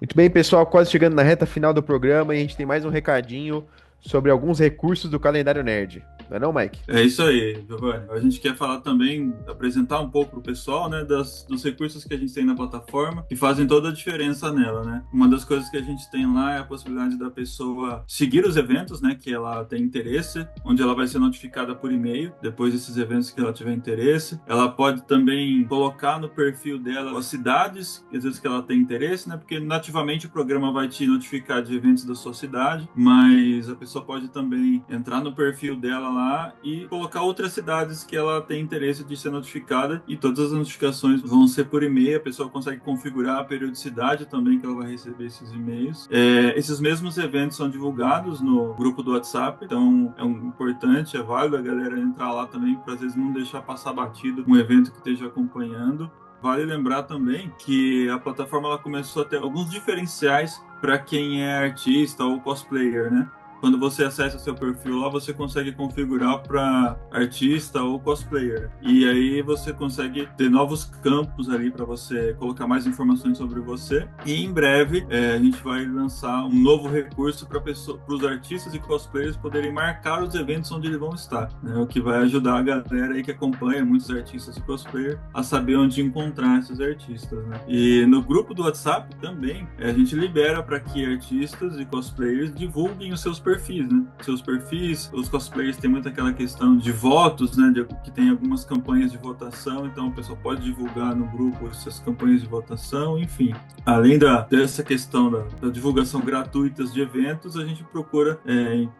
Speaker 4: Muito bem, pessoal, quase chegando na reta final do programa e a gente tem mais um recadinho sobre alguns recursos do Calendário Nerd. Não é não, Mike?
Speaker 2: É isso aí, Giovanni. A gente quer falar também, apresentar um pouco pro pessoal, né, dos recursos que a gente tem na plataforma, que fazem toda a diferença nela, né? Uma das coisas que a gente tem lá é a possibilidade da pessoa seguir os eventos, né, que ela tem interesse, onde ela vai ser notificada por e-mail, depois desses eventos que ela tiver interesse. Ela pode também colocar no perfil dela as cidades, às vezes que ela tem interesse, né, porque nativamente o programa vai te notificar de eventos da sua cidade, mas a pessoa pode também entrar no perfil dela lá lá e colocar outras cidades que ela tem interesse de ser notificada, e todas as notificações vão ser por e-mail. A pessoa consegue configurar a periodicidade também que ela vai receber esses e-mails. Esses mesmos eventos são divulgados no grupo do WhatsApp, então importante, é válido a galera entrar lá também, para às vezes não deixar passar batido um evento que esteja acompanhando. Vale lembrar também que a plataforma ela começou a ter alguns diferenciais para quem é artista ou cosplayer, né? Quando você acessa o seu perfil lá, você consegue configurar para artista ou cosplayer. E aí você consegue ter novos campos ali para você colocar mais informações sobre você. E em breve a gente vai lançar um novo recurso para os artistas e cosplayers poderem marcar os eventos onde eles vão estar, né? O que vai ajudar a galera aí que acompanha muitos artistas e cosplayers a saber onde encontrar esses artistas, né? E no grupo do WhatsApp também a gente libera para que artistas e cosplayers divulguem os seus perfis, né? Seus perfis, os cosplayers têm muito aquela questão de votos, né? Que tem algumas campanhas de votação, então o pessoal pode divulgar no grupo essas campanhas de votação, enfim. Além dessa questão da divulgação gratuita de eventos, a gente procura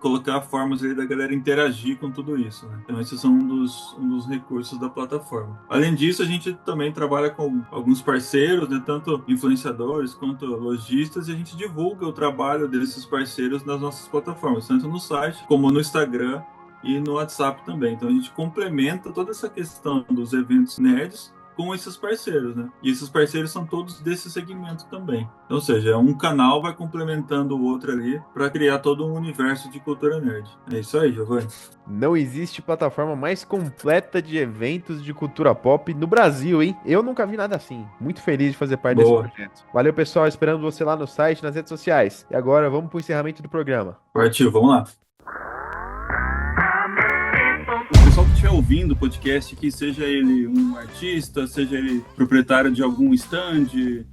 Speaker 2: colocar formas aí da galera interagir com tudo isso, né? Então esses são um dos recursos da plataforma. Além disso, a gente também trabalha com alguns parceiros, né? Tanto influenciadores quanto lojistas, e a gente divulga o trabalho desses parceiros nas nossas plataformas, tanto no site como no Instagram e no WhatsApp também. Então a gente complementa toda essa questão dos eventos nerds com esses parceiros, né? E esses parceiros são todos desse segmento também. Então, ou seja, um canal vai complementando o outro ali para criar todo um universo de cultura nerd. É isso aí, Giovanni.
Speaker 4: Não existe plataforma mais completa de eventos de cultura pop no Brasil, hein? Eu nunca vi nada assim. Muito feliz de fazer parte desse projeto. Valeu, pessoal. Esperando você lá no site, nas redes sociais. E agora, vamos para o encerramento do programa.
Speaker 2: Partiu, vamos lá. O pessoal que estiver ouvindo o podcast aqui, seja ele um artista, seja ele proprietário de algum stand,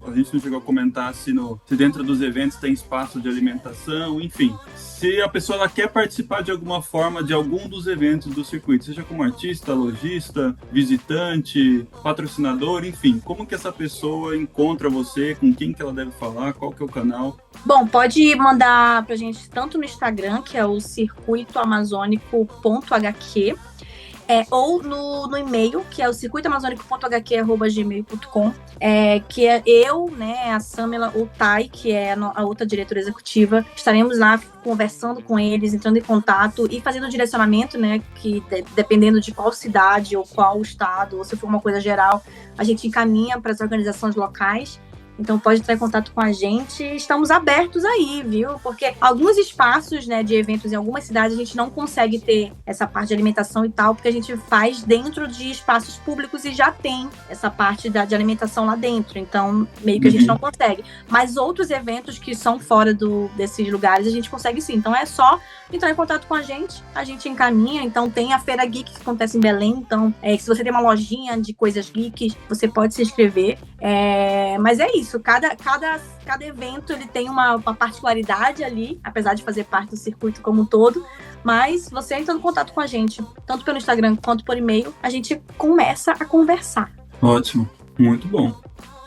Speaker 2: a gente não chegou a comentar se dentro dos eventos tem espaço de alimentação, enfim. Se a pessoa ela quer participar de alguma forma de algum dos eventos do circuito, seja como artista, lojista, visitante, patrocinador, enfim, como que essa pessoa encontra você, com quem que ela deve falar, qual que é o canal?
Speaker 3: Bom, pode mandar pra gente tanto no Instagram, que é o circuitoamazônico.hq, ou no e-mail, que é o circuitoamazônico.hq@gmail.com, que é eu, né, a Samela, o Tai, que é a outra diretora executiva, estaremos lá conversando com eles, entrando em contato e fazendo o direcionamento, né, que dependendo de qual cidade ou qual estado, ou se for uma coisa geral, a gente encaminha para as organizações locais. Então pode entrar em contato com a gente. Estamos abertos aí, viu? Porque alguns espaços, né, de eventos em algumas cidades a gente não consegue ter essa parte de alimentação e tal, porque a gente faz dentro de espaços públicos e já tem essa parte de alimentação lá dentro. Então meio que a gente não consegue. Mas outros eventos que são fora desses lugares a gente consegue sim. Então é só entrar em contato com a gente encaminha. Então tem a Feira Geek que acontece em Belém. Então se você tem uma lojinha de coisas geeks, você pode se inscrever. Mas é isso. Cada evento ele tem uma particularidade ali, apesar de fazer parte do circuito como um todo, mas você entrando em contato com a gente, tanto pelo Instagram quanto por e-mail, a gente começa a conversar.
Speaker 2: Ótimo, muito bom.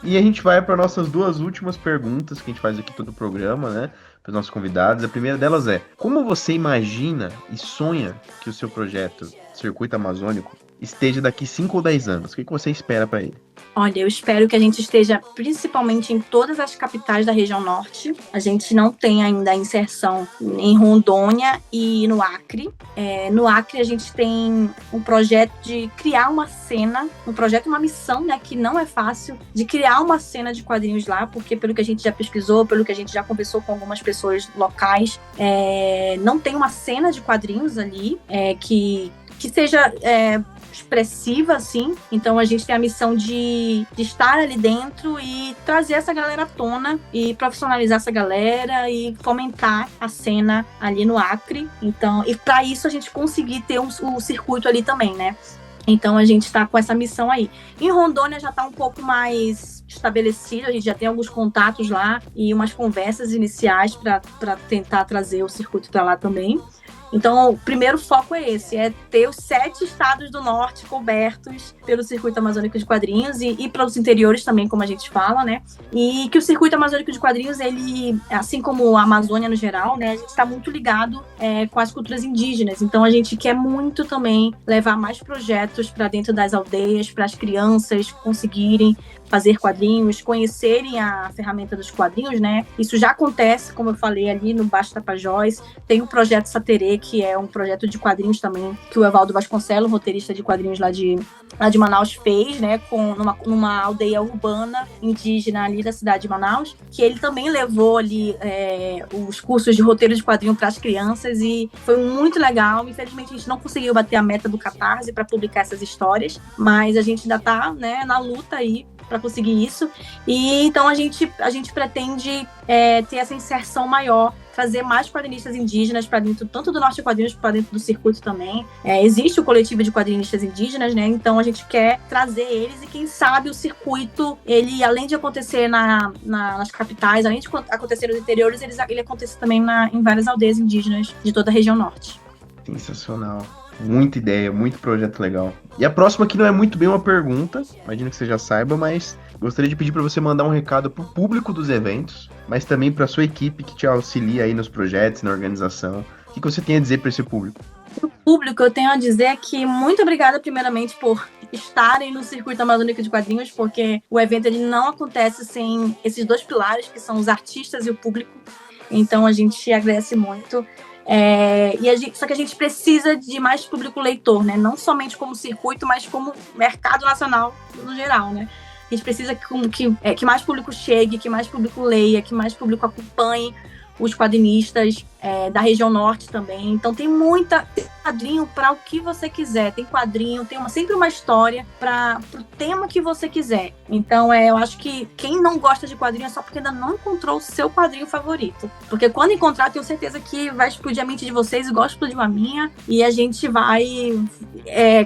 Speaker 1: E a gente vai para nossas duas últimas perguntas que a gente faz aqui todo o programa, né? Para os nossos convidados. A primeira delas é: como você imagina e sonha que o seu projeto Circuito Amazônico esteja daqui 5 ou 10 anos? O que você espera para ele?
Speaker 3: Olha, eu espero que a gente esteja principalmente em todas as capitais da região norte. A gente não tem ainda a inserção em Rondônia e no Acre. No Acre a gente tem um projeto de criar uma cena, uma missão, né, que não é fácil, de criar uma cena de quadrinhos lá, porque pelo que a gente já pesquisou, pelo que a gente já conversou com algumas pessoas locais, não tem uma cena de quadrinhos ali que seja expressiva, assim. Então a gente tem a missão de estar ali dentro e trazer essa galera à tona e profissionalizar essa galera e fomentar a cena ali no Acre. Então, e para isso a gente conseguir ter um circuito ali também, né? Então a gente está com essa missão aí. Em Rondônia já está um pouco mais estabelecido, a gente já tem alguns contatos lá e umas conversas iniciais para tentar trazer o circuito para lá também. Então, o primeiro foco é esse, é ter os 7 estados do norte cobertos pelo Circuito Amazônico de Quadrinhos e pelos interiores também, como a gente fala, né? E que o Circuito Amazônico de Quadrinhos, ele, assim como a Amazônia no geral, né, a gente está muito ligado com as culturas indígenas. Então, a gente quer muito também levar mais projetos para dentro das aldeias, para as crianças conseguirem fazer quadrinhos, conhecerem a ferramenta dos quadrinhos, né? Isso já acontece, como eu falei, ali no Baixo Tapajós. Tem o projeto Saterê, que é um projeto de quadrinhos também, que o Evaldo Vasconcelos, roteirista de quadrinhos lá de Manaus, fez, né? Numa aldeia urbana indígena ali da cidade de Manaus, que ele também levou ali os cursos de roteiro de quadrinho para as crianças e foi muito legal. Infelizmente, a gente não conseguiu bater a meta do Catarse para publicar essas histórias, mas a gente ainda tá, né, na luta aí para conseguir isso. E então a gente pretende ter essa inserção maior, trazer mais quadrinistas indígenas para dentro, tanto do Norte Quadrinhos para dentro do circuito também. Existe o coletivo de quadrinistas indígenas, né? Então a gente quer trazer eles e quem sabe o circuito, ele além de acontecer nas capitais, além de acontecer nos interiores, ele acontece também em várias aldeias indígenas de toda a região norte.
Speaker 1: Sensacional. Muita ideia, muito projeto legal. E a próxima aqui não é muito bem uma pergunta, imagino que você já saiba, mas gostaria de pedir para você mandar um recado para o público dos eventos, mas também para a sua equipe que te auxilia aí nos projetos, na organização. O que você tem a dizer para esse público?
Speaker 3: Para o público, eu tenho a dizer que muito obrigada primeiramente por estarem no Circuito Amazônico de Quadrinhos, porque o evento ele não acontece sem esses 2 pilares, que são os artistas e o público. Então a gente agradece muito. Só que a gente precisa de mais público leitor, né? Não somente como circuito, mas como mercado nacional no geral, né? A gente precisa que mais público chegue, que mais público leia, que mais público acompanhe os quadrinistas da região norte também. Então tem quadrinho para o que você quiser. Tem quadrinho, tem sempre uma história para o tema que você quiser. Então eu acho que quem não gosta de quadrinho é só porque ainda não encontrou o seu quadrinho favorito. Porque quando encontrar, tenho certeza que vai explodir a mente de vocês, igual explodiu a minha. E a gente vai...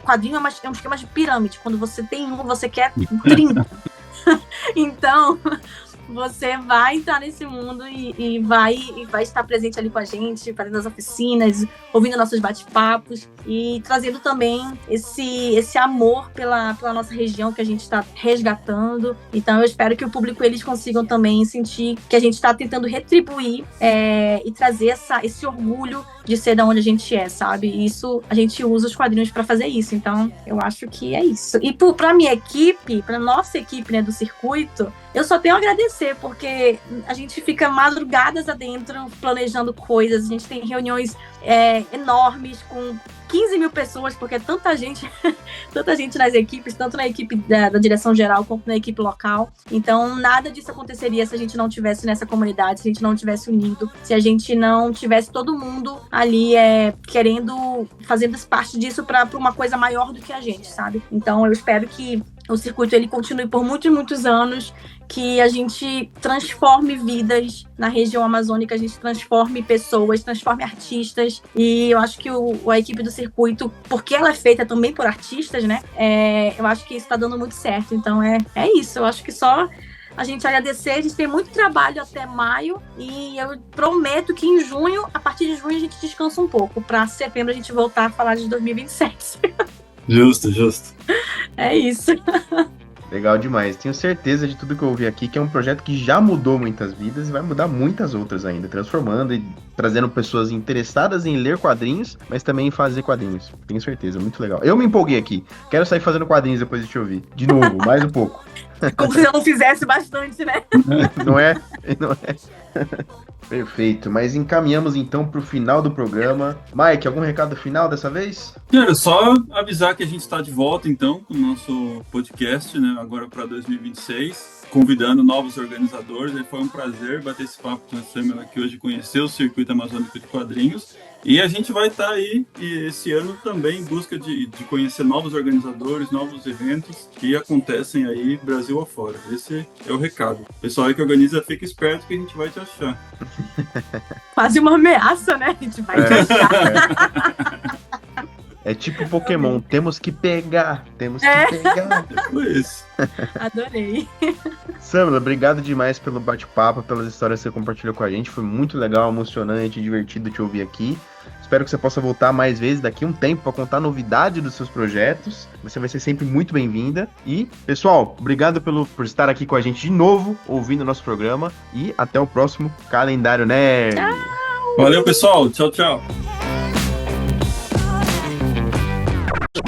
Speaker 3: quadrinho é um esquema de pirâmide. Quando você tem um, você quer 30. Então... você vai entrar nesse mundo e vai estar presente ali com a gente, fazendo as oficinas, ouvindo nossos bate-papos e trazendo também esse amor pela nossa região que a gente está resgatando. Então eu espero que o público, eles consigam também sentir que a gente está tentando retribuir e trazer esse orgulho de ser da onde a gente é, sabe? E isso, a gente usa os quadrinhos para fazer isso. Então eu acho que é isso. E para minha equipe, para nossa equipe, né, do circuito, eu só tenho a agradecer, porque a gente fica madrugadas adentro planejando coisas, a gente tem reuniões enormes com 15 mil pessoas, porque tanta gente nas equipes, tanto na equipe da direção geral quanto na equipe local. Então, nada disso aconteceria se a gente não tivesse nessa comunidade, se a gente não tivesse unido, se a gente não tivesse todo mundo ali fazendo parte disso para uma coisa maior do que a gente, sabe? Então, eu espero que o circuito ele continue por muitos, muitos anos, que a gente transforme vidas na região amazônica, a gente transforme pessoas, transforme artistas. E eu acho que a equipe do circuito, porque ela é feita também por artistas, né? Eu acho que isso tá dando muito certo. Então é isso. Eu acho que só a gente agradecer. A gente tem muito trabalho até maio e eu prometo que em junho, a partir de junho, a gente descansa um pouco. Para setembro a gente voltar a falar de 2027.
Speaker 2: Justo.
Speaker 3: É isso.
Speaker 1: Legal demais. Tenho certeza de tudo que eu ouvi aqui, que é um projeto que já mudou muitas vidas e vai mudar muitas outras ainda, transformando e trazendo pessoas interessadas em ler quadrinhos, mas também em fazer quadrinhos. Tenho certeza, muito legal. Eu me empolguei aqui. Quero sair fazendo quadrinhos depois de te ouvir. De novo, mais um pouco.
Speaker 3: Como se eu não fizesse bastante, né?
Speaker 1: Não é? Não é? Perfeito, mas encaminhamos então para o final do programa. Mike, algum recado final dessa vez?
Speaker 2: Quero só avisar que a gente está de volta então com o nosso podcast, né, agora para 2026, convidando novos organizadores. Foi um prazer bater esse papo com a Samela aqui hoje, conhecer o Circuito Amazônico de Quadrinhos. E a gente vai estar aí esse ano também em busca de conhecer novos organizadores, novos eventos que acontecem aí Brasil afora. Esse é o recado. O pessoal aí que organiza, fica esperto que a gente vai te achar.
Speaker 3: Quase uma ameaça, né? A gente vai te achar.
Speaker 1: É tipo Pokémon, temos que pegar.
Speaker 2: Foi isso.
Speaker 3: Adorei.
Speaker 1: Samela, obrigado demais pelo bate-papo, pelas histórias que você compartilhou com a gente. Foi muito legal, emocionante, divertido te ouvir aqui. Espero que você possa voltar mais vezes daqui a um tempo para contar novidade dos seus projetos. Você vai ser sempre muito bem-vinda. E, pessoal, obrigado por estar aqui com a gente de novo, ouvindo o nosso programa. E até o próximo Calendário Nerd.
Speaker 2: Valeu, pessoal. Tchau, tchau.